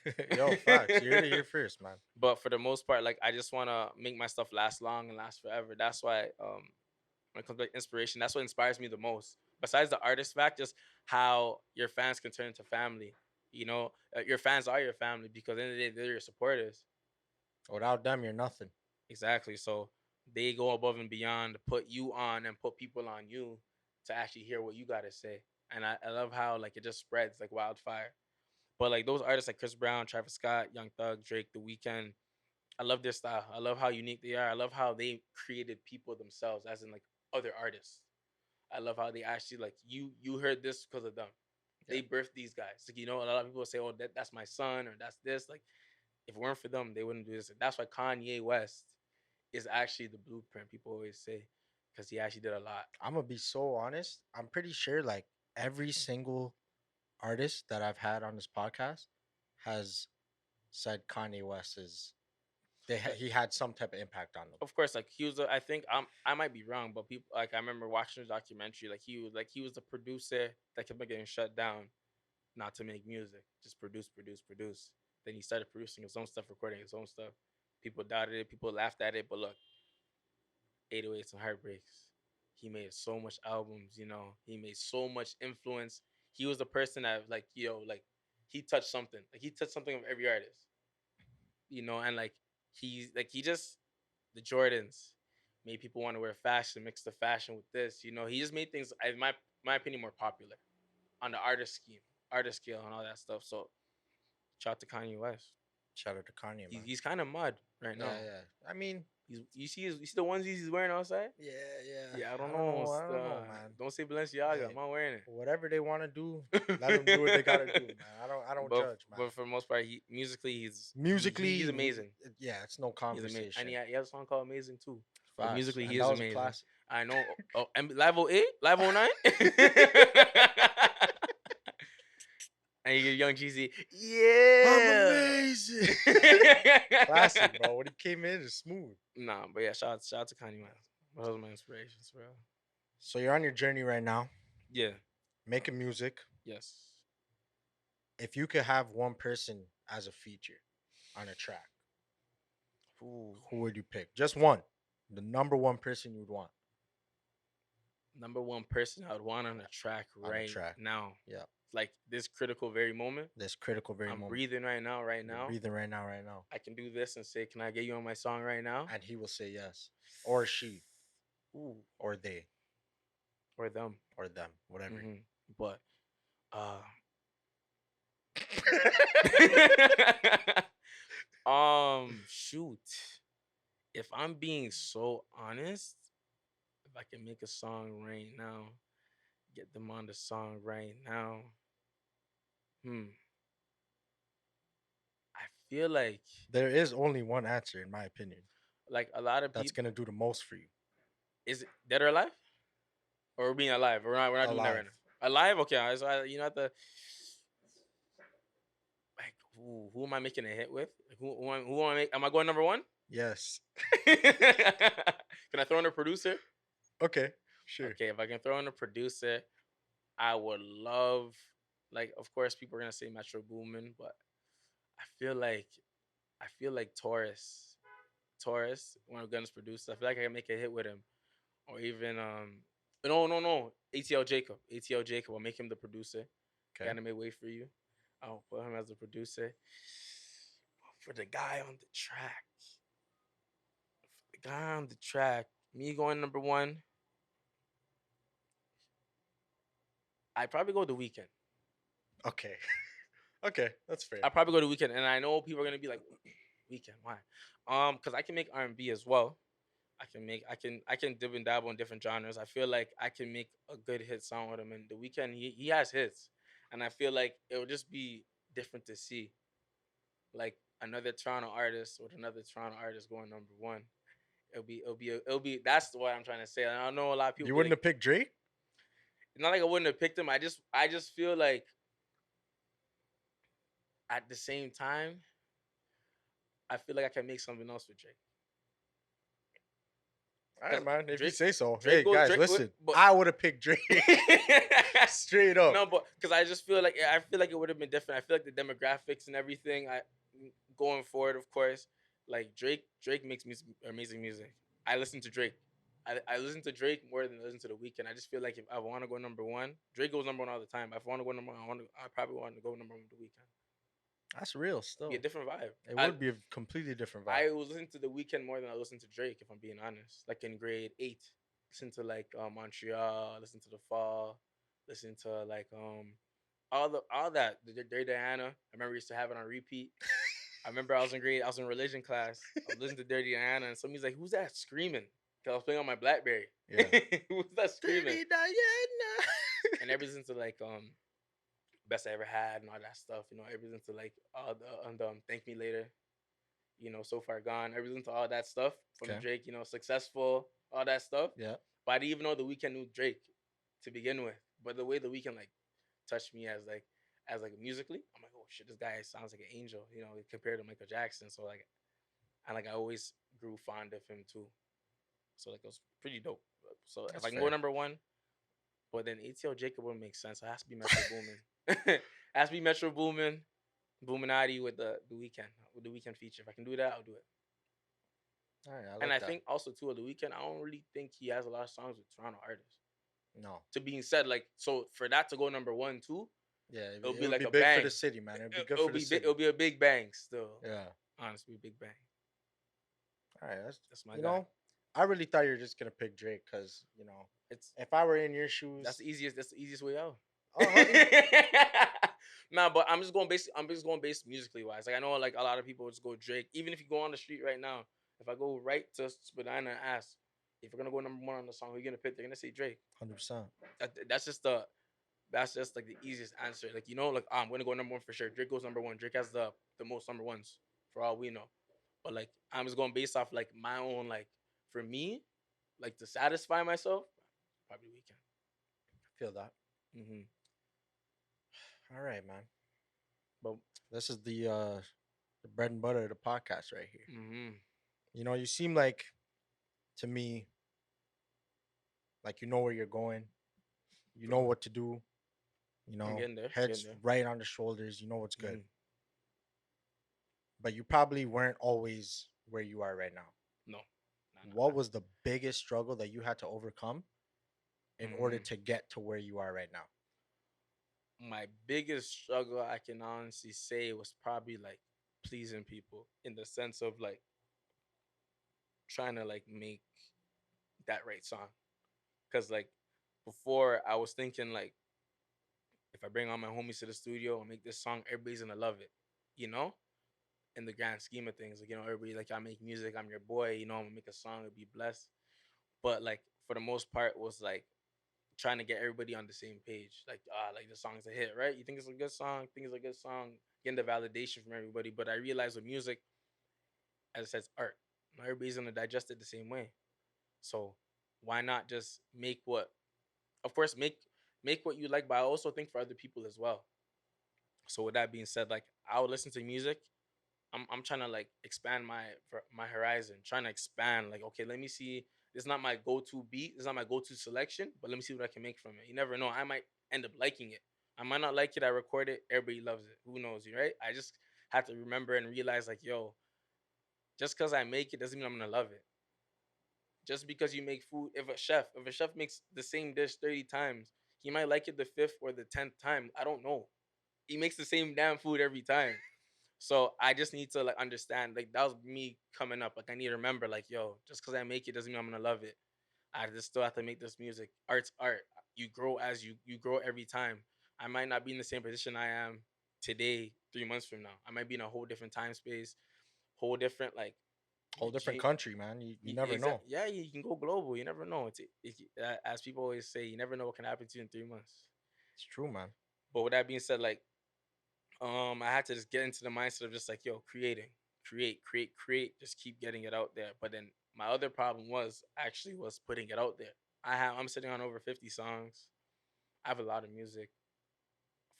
Man. Yo, facts. You're here first, man. But for the most part, like I just want to make my stuff last long and last forever. That's why when it comes to like, inspiration, that's what inspires me the most. besides the artist fact, just how your fans can turn into family. You know, your fans are your family because at the end of the day, they're your supporters. Without them, you're nothing. Exactly. So they go above and beyond to put you on and put people on you to actually hear what you gotta say. And I love how like it just spreads like wildfire. But like those artists like Chris Brown, Travis Scott, Young Thug, Drake, The Weeknd, I love their style. I love how unique they are. I love how they created people themselves, as in like other artists. I love how they actually like you heard this because of them. Yeah. They birthed these guys. Like a lot of people say, "Oh, that's my son," or "That's this." Like if it weren't for them, they wouldn't do this. That's why Kanye West is actually the blueprint. People always say because he actually did a lot. I'm gonna be so honest. I'm pretty sure like every single artist that I've had on this podcast has said Kanye West is he had some type of impact on them. Of course, like he was. I think I might be wrong, but people like I remember watching the documentary. Like he was the producer that kept getting shut down, not to make music, just produce, produce, produce. Then he started producing his own stuff, recording his own stuff. People doubted it, people laughed at it, but look, 808s and Heartbreaks. He made so much albums, He made so much influence. He was the person that like he touched something. Like he touched something of every artist, and like he just the Jordans made people want to wear fashion, mix the fashion with this. He just made things, in my opinion, more popular on the artist scale, and all that stuff. So shout out to Kanye West. Shout out to Kanye, He's, man. he's kind of mud right now. Yeah, yeah. I mean, You see the onesies he's wearing outside? yeah, yeah. Yeah, I don't know. I don't know, man. Don't say Balenciaga. Hey, I'm not wearing whatever they want to do, it. let them do what they gotta do, man. I don't but, judge, man. But for the most part, musically, he's Musically, amazing. Yeah, it's no He's amazing, conversation. and he has a song called "Amazing" too. But Facts. musically, And he that is was a amazing. classic. I know. Oh, and Live 08, Live 09. And you get Young Jeezy. Yeah, I'm amazing. Classic, bro. When he came in, it's smooth. Nah, but yeah, shout out to Kanye West. Those are my inspirations, bro. So you're on your journey right now, Yeah. making music. Yes. If you could have one person as a feature on a track, Ooh. who would you pick? Just one. The number one person you would want Number one person I would want on a track on right a track. now. Yeah. Like this critical very moment. This critical very I'm moment. breathing right now, right You're now. breathing right now, right now. I can do this and say, "Can I get you on my song right now?" And he will say yes. Or she. Ooh. Or they. Or them. Or them. Whatever. Mhm. But shoot. If I'm being so honest, if I can make a song right now, get them on the song right now. I feel like There is only one answer, in my opinion. a lot of That's people. gonna do the most for you. Is it dead or alive? Or we're being alive? We're not doing that right Alive. now. Alive? Okay, so have to like who am I making a hit with? Like, who am I make? Am I going number one? Yes. Can I throw in a producer? Okay. Sure. Okay, if I can throw in a producer, I would love, like, of course, people are gonna say Metro Boomin, but I feel like Taurus, one of Gunna's producers. I feel like I can make a hit with him, or even no, ATL Jacob. I'll make him the producer. Okay. Anime Wait for You. I'll put him as the producer. For the guy on the track, me going number one, I'd probably go The Weeknd. Okay. Okay. That's fair. I'd probably go The Weeknd, and I know people are gonna be like, Weeknd, why? Because I can make R&B as well. I can dip and dabble in different genres. I feel like I can make a good hit song with him. And The Weeknd, he has hits, and I feel like it would just be different to see, like another Toronto artist with another Toronto artist going number one. It'll be. That's what I'm trying to say. And I know a lot of people. You wouldn't have picked Drake? Not like I wouldn't have picked him. I just feel like at the same time, I feel like I can make something else with Drake. All right, man. If you Drake- say so. Drake Hey, goes- guys, Drake listen. would- but- I would have picked Drake. Straight up. No, but because I just feel like it would have been different. I feel like the demographics and everything. Going forward, of course, like Drake makes amazing music. I listen to Drake. I listen to Drake more than I listen to The Weeknd. I just feel like if I want to go number one, Drake goes number one all the time. If I want to go number one, I probably want to go number one with The Weeknd. That's real. Be a Still, different vibe. it would be a completely different vibe. I was listening to The Weeknd more than I listened to Drake, if I'm being honest. Like in grade 8, listen to like Montreal, listen to The Fall, listen to like all that the Dirty Diana. I remember I used to have it on repeat. I remember I was in religion class. I was listening to Dirty Diana, and somebody's like, "Who's that screaming?" Cause I was playing on my BlackBerry. Yeah. Who's that screaming? Dirty Diana. And everything's into like best I ever had and all that stuff. You know, everything's into like all the thank me later. You know, so far gone. Everything to all that stuff from Okay. Drake. You know, successful, all that stuff. Yeah. But I didn't even know The Weeknd knew Drake to begin with. But the way The Weeknd like touched me as like musically, I'm like, oh shit, this guy sounds like an angel. You know, compared to Michael Jackson. So like, I always grew fond of him too. So like, it was pretty dope. So if That's I can fair. go number one, but then ATL Jacob wouldn't make sense. So it has to be Metro Boomin. Has to be Metro Boomin, Boominati with the Weeknd with the Weeknd feature. If I can do that, I'll do it. All right, I like And I that. think also too of The Weeknd, I don't really think he has a lot of songs with Toronto artists. No. To being said, like so for that to go number one too, Yeah, it'll be it'll like be a big bang. for the city, man. It'll be good It'll for the be city. it'll be a big bang still. Yeah. Honestly, a big bang. All right, That's my you guy. know, I really thought you were just gonna pick Drake because It's if I were in your shoes, That's the easiest. That's the easiest way out. Oh, Nah, but I'm just going based. I'm just going based musically wise. Like I know, like a lot of people just go Drake. Even if you go on the street right now, if I go right to Spadina and ask if we're gonna go number one on the song, who you gonna pick? They're gonna say Drake. 100%. That's just like the easiest answer. Like like I'm gonna go number one for sure. Drake goes number one. Drake has the most number ones for all we know. But like I'm just going based off like my own like for me, like to satisfy myself, probably Weekend. Feel that. Mm-hmm. All right, man. But This is the bread and butter of the podcast right here. mm-hmm. You seem like to me like you know where you're going. You know what to do. I'm getting there. Heads right on the shoulders. You know what's good. Mhm. But you probably weren't always where you are right now. No. What was the biggest struggle that you had to overcome in order Mm. to get to where you are right now? My biggest struggle I can honestly say was probably like pleasing people in the sense of like trying to like make that right song. Cause like before I was thinking like if I bring all my homies to the studio and make this song, everybody's gonna love it. You know? In the grand scheme of things. Like, everybody like I make music, I'm your boy, I'm gonna make a song, it'll be blessed. But like for the most part was like trying to get everybody on the same page. Like the song's a hit, right? You think it's a good song, think it's a good song, getting the validation from everybody. But I realized with music, as I said, it's art. Not everybody's gonna digest it the same way. So why not just make what of course make what you like, but I also think for other people as well. So with that being said, like I would listen to music. I'm trying to like expand my horizon, trying to expand. Like, okay, let me see. This is not my go-to beat. This is not my go-to selection, but let me see what I can make from it. You never know. I might end up liking it. I might not like it. I record it. Everybody loves it. Who knows, right? I just have to remember and realize, like, yo, just because I make it doesn't mean I'm gonna love it. Just because you make food, if a chef makes the same dish 30 times, he might like it the fifth or the 10th time. I don't know. He makes the same damn food every time. So I just need to like understand. Like that was me coming up. Like I need to remember, like, yo, just because I make it doesn't mean I'm gonna love it. I just still have to make this music. Art's art. You grow as you grow every time. I might not be in the same position I am today, 3 months from now. I might be in a whole different time space, whole different like Whole different country, man. You never know. Yeah, you can go global. You never know. As people always say, you never know what can happen to you in 3 months. It's true, man. But with that being said, like I had to just get into the mindset of just like, yo, create, just keep getting it out there. But then my other problem was putting it out there. I'm sitting on over 50 songs. I have a lot of music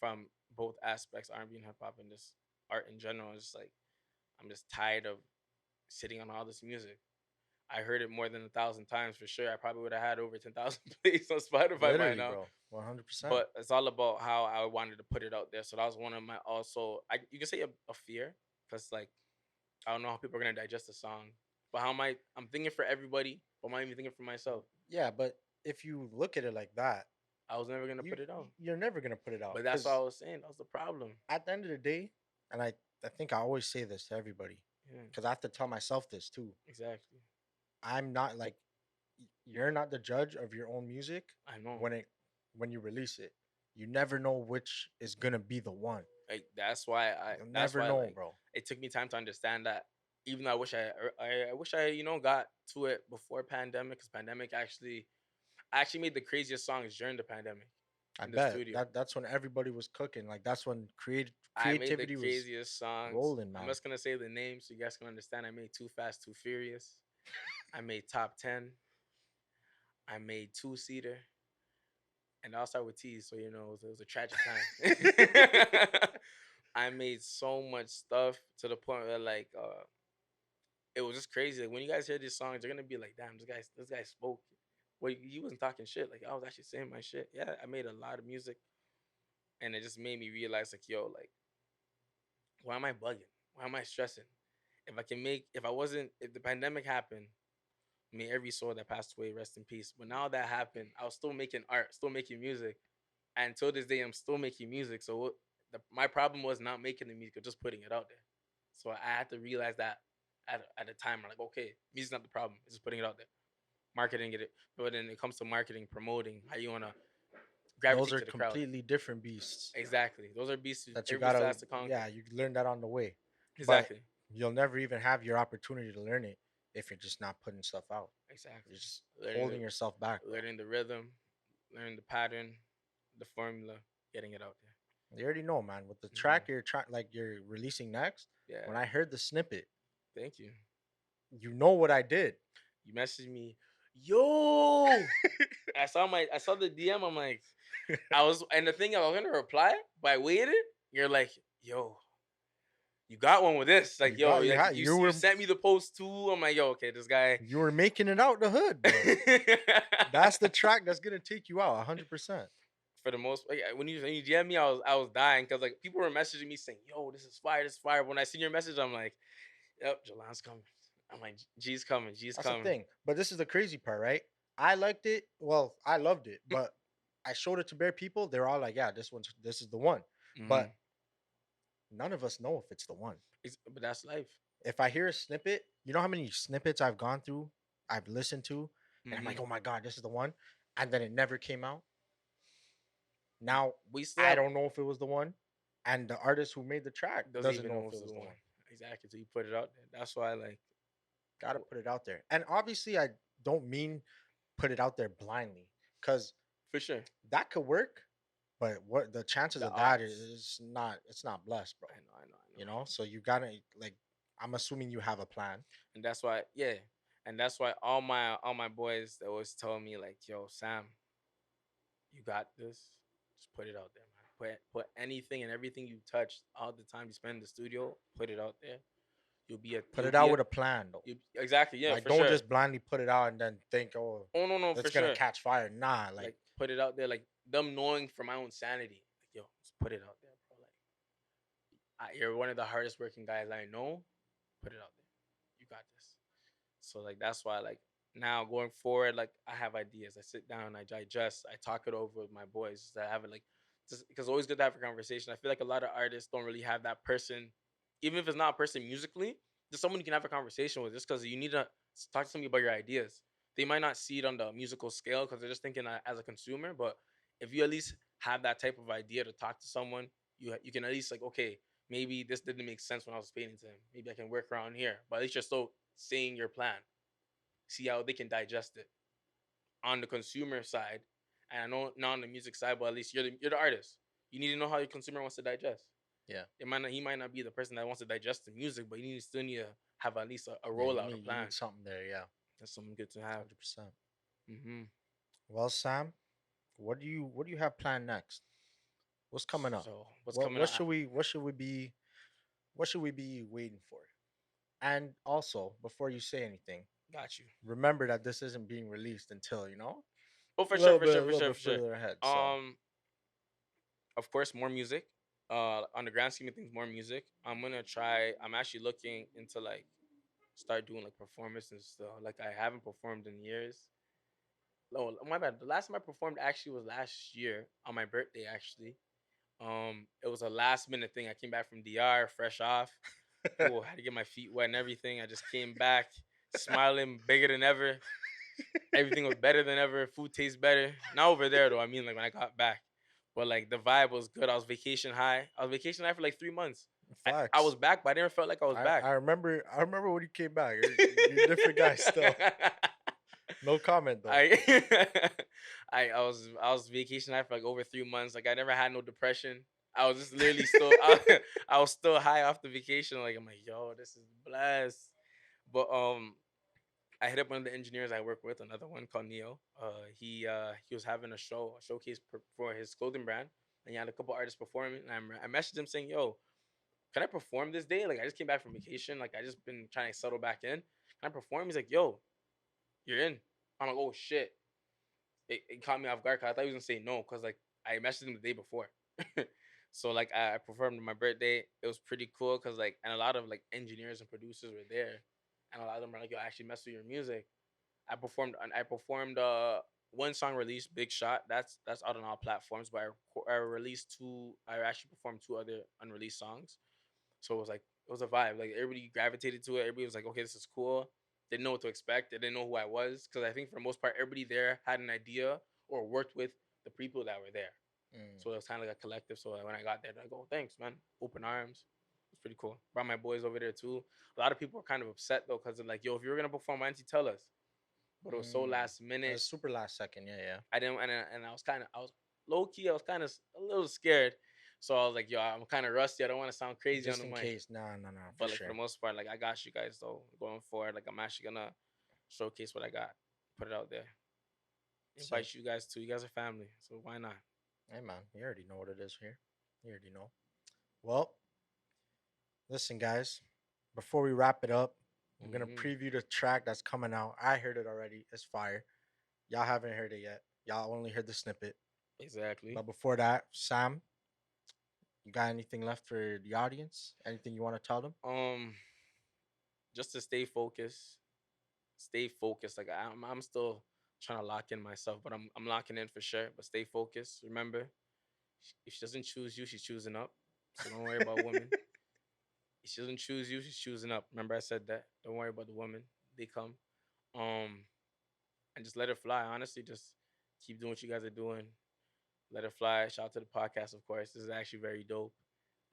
from both aspects, R&B and hip hop, and just art in general. It's just like I'm just tired of sitting on all this music. I heard it more than 1,000 times for sure. I probably would have had over 10,000 plays on Spotify by Literally, now. bro. 100%. But it's all about how I wanted to put it out there. So that was one of my you can say a fear because like I don't know how people are gonna digest the song. But how am I? I'm thinking for everybody, but am I even thinking for myself? Yeah, but if you look at it like that, I was never gonna you put it out. you're never gonna put it out But that's what I because was saying. That was the problem. at the end of the day, and I think I always say this to everybody Yeah, because I have to tell myself this too. exactly. I'm not like you're not the judge of your own music I know. when it when you release it. You never know which is gonna be the one. Like that's why You'll that's never why know, like bro. it took me time to understand that. Even though I wish I got to it before pandemic, because pandemic actually I actually made the craziest songs during the pandemic I in the bet studio. that's when everybody was cooking. Like that's when I made the creativity was craziest songs. rolling, I'm man. just gonna say the names so you guys can understand. I made Too Fast, Too Furious. I made Top 10. I made Two Seater. And I'll start with T, so it was a tragic time. I made so much stuff to the point where it was just crazy. Like when you guys hear these songs, you're gonna be like, damn, this guy spoke. Well, he wasn't talking shit. Like I was actually saying my shit. Yeah, I made a lot of music, and it just made me realize, like, yo, like, why am I bugging? Why am I stressing? If the pandemic happened, may every soul that passed away rest in peace. But now that happened, I was still making art, still making music, and until this day, I'm still making music. So my problem was not making the music, just putting it out there. So I had to realize that at a time, I'm like, okay, music's not the problem. It's just putting it out there, marketing it. But then it comes to marketing, promoting, how you wanna Those gravitate are to the crowd. completely different beasts Exactly, those are beasts that you every beast gotta. has to conquer. Yeah, you learn that on the way, but Exactly, you'll never even have your opportunity to learn it if you're just not putting stuff out. exactly. You're just Learning holding the yourself back, bro. learning the rhythm, learning the pattern, the formula, getting it out You already know, man. With the there. track you're trying, like you're releasing next. Yeah, When I heard the snippet, thank you. you know what I did. You messaged me, yo. I saw the DM. I'm like, and the thing I was gonna reply, but I waited. You're like, yo, you got one with this. Like, You yo, got like you you were sent me the post too. I'm like, yo, okay, this guy. you were making it out the hood, bro. That's the track that's gonna take you out 100%. For the most, like, when you DM me, I was dying because like people were messaging me saying, "Yo, this is fire, this is fire." When I seen your message, I'm like, "Yep, Jalan's coming." I'm like, "G's coming, G's That's the coming." thing. But this is the crazy part, right? I liked it. Well, I loved it, but I showed it to bare people. They're all like, "Yeah, this is the one." Mm-hmm. But none of us know if it's the one. But that's life. If I hear a snippet, you know how many snippets I've gone through, I've listened to, and I'm Mm-hmm. like, "Oh my god, this is the one," and then it never came out. Now We still I have don't know if it was the one, and the artist who made the track doesn't doesn't even know know if if it it's was the the one. one. Exactly. So you put it out there. That's why, like, Gotta put it out there. And obviously, I don't mean put it out there blindly, because for sure, that could work, but what the chances the of that odds. is not, it's not blessed, bro. I know, I know, I You know. know, so you gotta like, I'm assuming you have a plan. And that's why, yeah, and that's why all my boys they always tell me like, "Yo, Sam, you got this. Just put it out there, man. Put anything and everything you touch, all the time you spend in the studio, put it out there. You'll be a Put you'll it be out a with a plan, though. you exactly, yeah, Like, for don't sure. just blindly put it out and then think, oh, Oh no, no, for it's gonna sure. catch fire. Nah, like, Like put it out there, like them knowing for my own sanity. Like, yo, just put it out there, bro. Like you're one of the hardest working guys I know. Put it out there. You got this. So like that's why like now going forward, like I have ideas. I sit down, I digest, I talk it over with my boys. I have it like just because it's always good to have a conversation. I feel like a lot of artists don't really have that person, even if it's not a person musically, just someone you can have a conversation with. Just because you need to talk to somebody about your ideas. They might not see it on the musical scale because they're just thinking as a consumer. But if you at least have that type of idea to talk to someone, you can at least like okay, maybe this didn't make sense when I was explaining to him. Maybe I can work around here. But at least you're still saying your plan. See how they can digest it on the consumer side. And I know not on the music side, but at least you're the artist. You need to know how your consumer wants to digest. yeah, He might not be the person that wants to digest the music, but still need to have at least a yeah, rollout, a you plan. need something there. Yeah, That's something good to have. 100%. Mm-hmm. Well, Sam, what do you have planned next? What's coming up? So what's What coming what up? should we what should we be waiting for? And also, before you say anything, Got you. remember that this isn't being released until Oh, a for sure, little for bit sure, a for little sure, bit for sure. further ahead. So Um, of course, more music. On the grand scheme of things, more music. I'm actually looking into like start doing like performance and stuff. Like I haven't performed in years. Oh my bad. The last time I performed actually was last year on my birthday. Actually, it was a last minute thing. I came back from DR, fresh off. Oh, had to get my feet wet and everything. I just came back smiling, bigger than ever. Everything was better than ever. Food tastes better. Not over there though. I mean, like when I got back, but like the vibe was good. I was vacation high. I was vacation high for like 3 months. I was Facts. back, but I never felt like I was back. I remember. I remember when you came back. You're a different guy still. No comment though. I I was vacation high for like over 3 months. Like I never had no depression. I was just literally still I was still high off the vacation. Like I'm like, yo, this is blessed. But I hit up one of the engineers I work with, another one called Neo. He was having a showcase for his clothing brand, and he had a couple artists performing. And I messaged him saying, "Yo, can I perform this day? Like I just came back from vacation. Like I just been trying to settle back in. Can I perform?" He's like, "Yo, you're in." I'm like, "Oh shit!" It caught me off guard. 'Cause I thought he was gonna say no, cause like I messaged him the day before. So like I performed on my birthday. It was pretty cool, cause like and a lot of like engineers and producers were there, and a lot of them were like, "Yo, I actually mess with your music." I performed one song released, Big Shot. That's out on all platforms. But I released two. I actually performed two other unreleased songs. So it was a vibe. Like everybody gravitated to it. Everybody was like, okay, this is cool. They didn't know what to expect. They didn't know who I was, because I think for the most part, everybody there had an idea or worked with the people that were there. Mm. So it was kind of like a collective. So when I got there, I go, thanks, man. Open arms. It's pretty cool. Brought my boys over there too. A lot of people were kind of upset though, because they're like, yo, if you were gonna perform, why didn't you tell us? But it was so last minute. Super last second. Yeah. I didn't, and I was low key. I was kind of a little scared. So I was like, yo, I'm kind of rusty. I don't want to sound crazy Just on in the mic. case. No. But like for the most part, like I got you guys though going forward. Like I'm actually gonna showcase what I got, put it out there, invite you guys too. You guys are family, so why not? Hey man, you already know what it is here. You already know. Well, listen, guys. Before we wrap it up, we're gonna Mhm. preview the track that's coming out. I heard it already. It's fire. Y'all haven't heard it yet. Y'all only heard the snippet. Exactly. But before that, Sam, you got anything left for the audience? Anything you want to tell them? Just to stay focused. Stay focused. Like I'm still trying to lock in myself, but I'm locking in for sure. But stay focused. Remember, if she doesn't choose you, she's choosing up. So don't worry about women. If she doesn't choose you, she's choosing up. Remember I said that. Don't worry about the women. They come. And just let it fly. Honestly, just keep doing what you guys are doing. Let it fly. Shout out to the podcast, of course. This is actually very dope.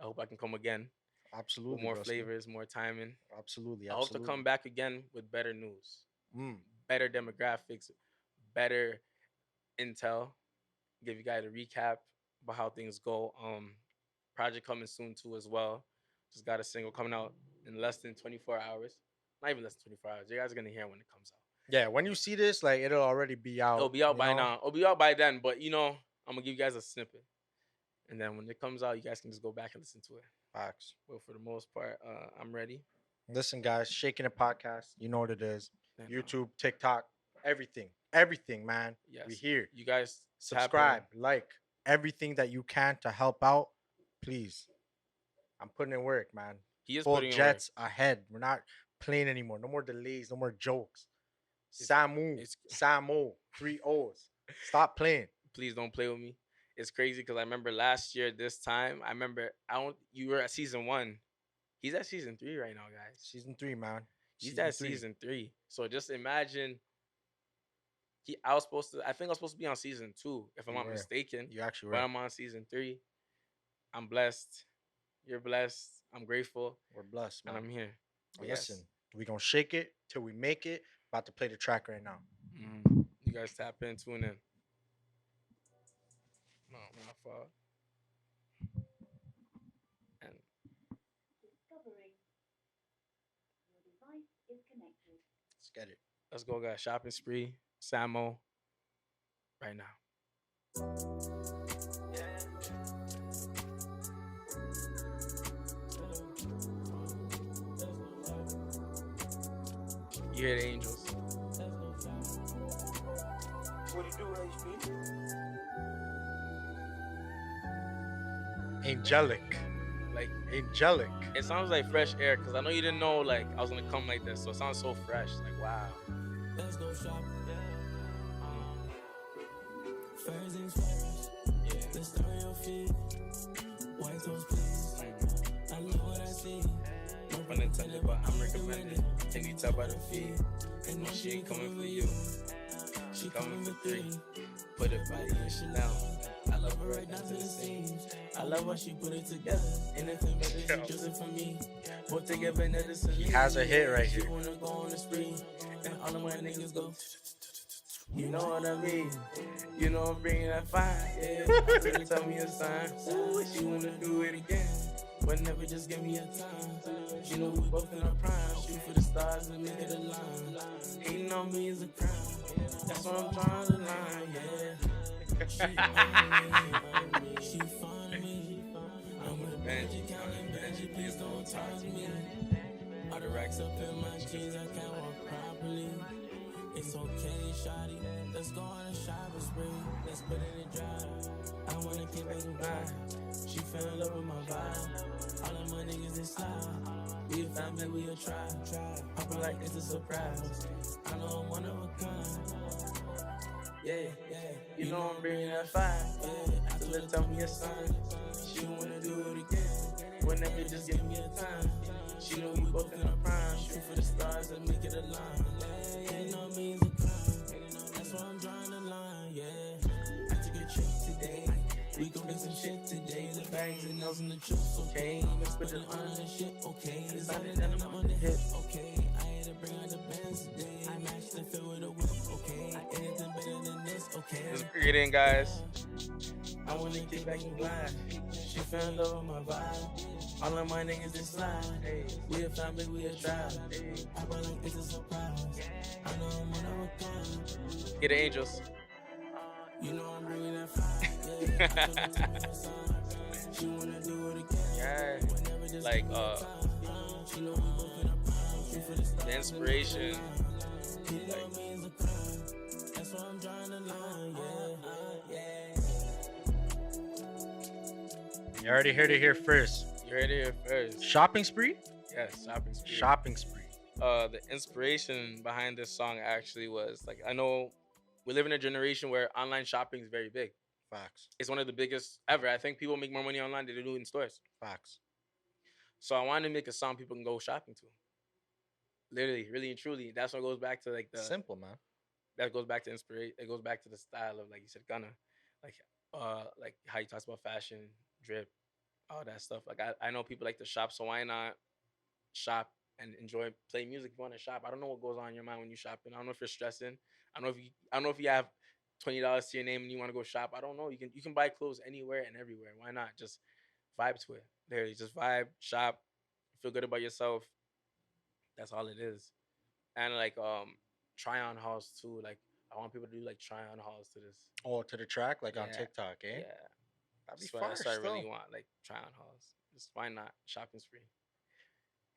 I hope I can come again with Absolutely, more broski. flavors, more timing. Absolutely. I hope to come back again with better news, Mm. better demographics, better intel. Give you guys a recap about how things go. Project coming soon too as well. Just got a single coming out in less than 24 hours. Not even less than 24 hours. You guys are gonna hear when it comes out. Yeah, when you see this, like it'll already be out. It'll be out you by know? now. It'll be out by then. But I'm gonna give you guys a snippet, and then when it comes out, you guys can just go back and listen to it. Facts. But for the most part, I'm ready. Listen, guys, Shaking It Podcast. You know what it is. And, YouTube, TikTok, everything, man. yes, We here. You guys tap in. Subscribe, like everything that you can to help out. Please, I'm putting in work, man. He is Full putting in jets ahead. We're not playing anymore. No more delays. No more jokes. Samu, 3 O's. Stop playing. Please don't play with me. It's crazy because I remember last year this time. You were at season 1. He's at season 3 right now, guys. Season 3, man. He's at season 3. So just imagine. I think I was supposed to be on season 2, if I'm not mistaken. You actually were. But I'm on season 3. I'm blessed. You're blessed. I'm grateful. We're blessed, man. And I'm here. But listen, we gonna shake it till we make it. About to play the track right now. You guys tap in, tune in. No, my fault. And Discovering your device is connected. Let's get it. let's go, guys. Shopping spree, Samo, right now. You hear the angels. What you do, HB? Angelic. Like, Angelic. It sounds like fresh air because I know you didn't know like I was gonna come like this, so it sounds so fresh. Like wow. Let's go shopping. First things first. Let's start on your feet. White toes, please. I love what I see. No pun intended, but I'm recommending. Can you tell by the feet? And no, she ain't coming for you. She coming for 3. Put her body and shit down. I love her right down to the seams. I love how she put it together. Anything better, she choosing for me. We'll take it medicine. He has a hit right here. She wanna go on the spree. And all of my niggas go. You know what I mean? You know I'm bringing that fire. Yeah, really tell me a sign. Ooh, she wanna do it again. But never just give me a time. You know we both in our prime. Shoot for the stars and make it a line. Hating on me is a crime. That's what I'm trying to line. Yeah. She on me. She fond of me. I'm with Benji, counting Benji. Please don't talk to me. All the racks up in my jeans. I can't walk properly. It's okay, shawty. Let's go on a shopping spree. Let's put it in drive. I wanna keep it blind. She fell in love with my vibe. All of my niggas they slide. We a family, we a tribe. Poppin' like it's a surprise. I know I'm one of a kind. Yeah, you know I'm bringing that fire. Yeah, after let tell me a sign. She wanna do it again. Whenever just give me a time. She know we both in our prime. Shoot for the stars and make it a line. Yeah, you know me is a crime. That's why I'm drawing the line. Yeah, I took a trip today. We gon' get some shit today. The bags and nails and the chips, okay. Let's put it on the shit, okay. It's not that I'm on the hip, okay. I had to bring out the bands today. I matched the fit with a whip, okay. Anything better than this, okay. Let's bring it in, guys. I wanna get back and glide. She fell in love with my vibe. All of my niggas is slide. Hey, we a family, we a tribe. Hey, I feel like it's a surprise. I know I'm one of a kind. Get the angels. You know I'm bringing that fire. Yeah, I feel like I'm inside. She wanna do it again. Yeah. Whenever just Like give me a time. She know we both in a prime. Shoot for the stars. The inspiration. You know me is a crime. That's why I'm drawing the line. Yeah. You already heard it here first. You heard it here first. Shopping spree? Yes, shopping spree. Shopping spree. The inspiration behind this song actually was like, I know we live in a generation where online shopping is very big. Facts. It's one of the biggest ever. I think people make more money online than they do in stores. Facts. So I wanted to make a song people can go shopping to. Literally, really and truly. That's what goes back to like the Simple, man. that goes back to inspiration. It goes back to the style of, like you said, Gunna, like how he talks about fashion, drip, all that stuff. Like I know people like to shop, so why not shop and play music if you want to shop? I don't know what goes on in your mind when you shopping. I don't know if you're stressing. I don't know if you have $20 to your name and you want to go shop. I don't know. You can buy clothes anywhere and everywhere. Why not just vibe to it? Literally, just vibe, shop, feel good about yourself. That's all it is. And like try on hauls too. Like I want people to do like try on hauls to this. Oh, to the track, like on Yeah. TikTok, eh? Yeah. That'd be That's what, fire that's what I really still. want. Like try on hauls. Just why not? Shopping spree.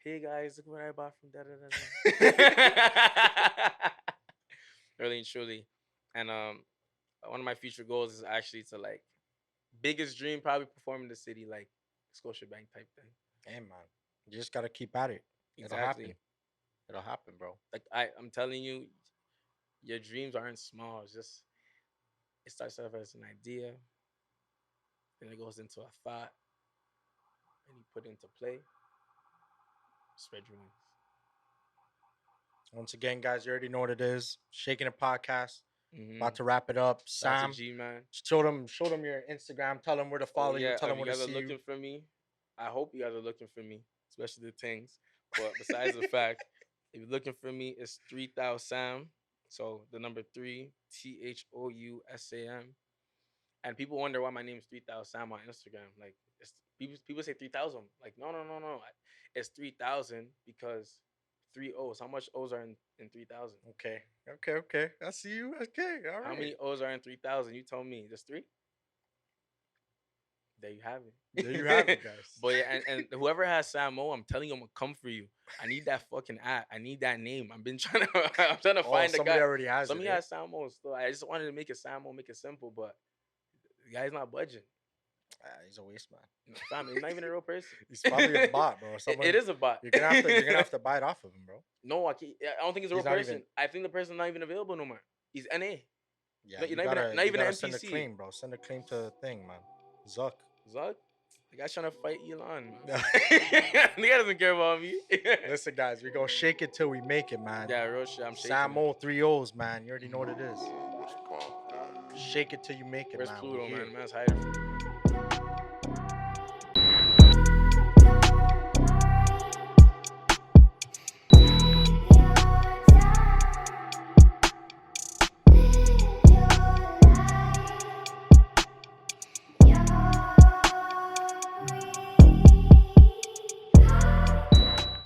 Hey guys, look what I bought from da da da da. Really and truly. And one of my future goals is actually to like biggest dream probably perform in the city, like Scotiabank type thing. Hey, man. You just gotta keep at it. It'll Exactly. happen. It'll happen, bro. Like I'm telling you, your dreams aren't small. It's just it starts off as an idea, then it goes into a thought, and you put it into play. Spread your wings. Once again, guys, you already know what it is. Shaking It Podcast. Mm-hmm. About to wrap it up. Shout out Sam, to G man. show them your Instagram. Tell them where to follow you. Tell them if you where to guys are see looking you. for me, I hope you guys are looking for me, especially the things. But besides the fact, if you're looking for me, it's 3000 Sam. So the number 3 THOUSAM. And people wonder why my name is 3000 Sam on Instagram. Like people say 3000. Like no. It's 3000 because 3 O's. How much O's are in 3000? Okay. I see you. Okay, all right. How many O's are in 3000? You told me. Just 3? There you have it. There you have it, guys. But yeah, and whoever has Sam O, I'm telling you, I'm gonna come for you. I need that fucking app. I need that name. I'm trying to find the somebody guy. already has Somebody it. has Sam O still. I just wanted to make it Sam O, make it simple, but the guy's not budging. He's a waste man. Fam, he's not even a real person. He's probably a bot, bro. Someone, It is a bot. You're gonna have to buy it off of him, bro. No, I don't think he's a real He's not person. even- I think the person's not even available no more. He's NA. Yeah, No, you not even gotta, not you even gotta an send a NPC. claim, bro. Send a claim to the thing, man. Zuck. Zuck? The guy's trying to fight Elon, man. The guy doesn't care about me. Listen, guys, we go shake it till we make it, man. Yeah, real shit. I'm shaking. Samo 3 O's, man. You already know what it is. Shake it till you make it, Where's man. Pluto, We here. man? Man's hiding.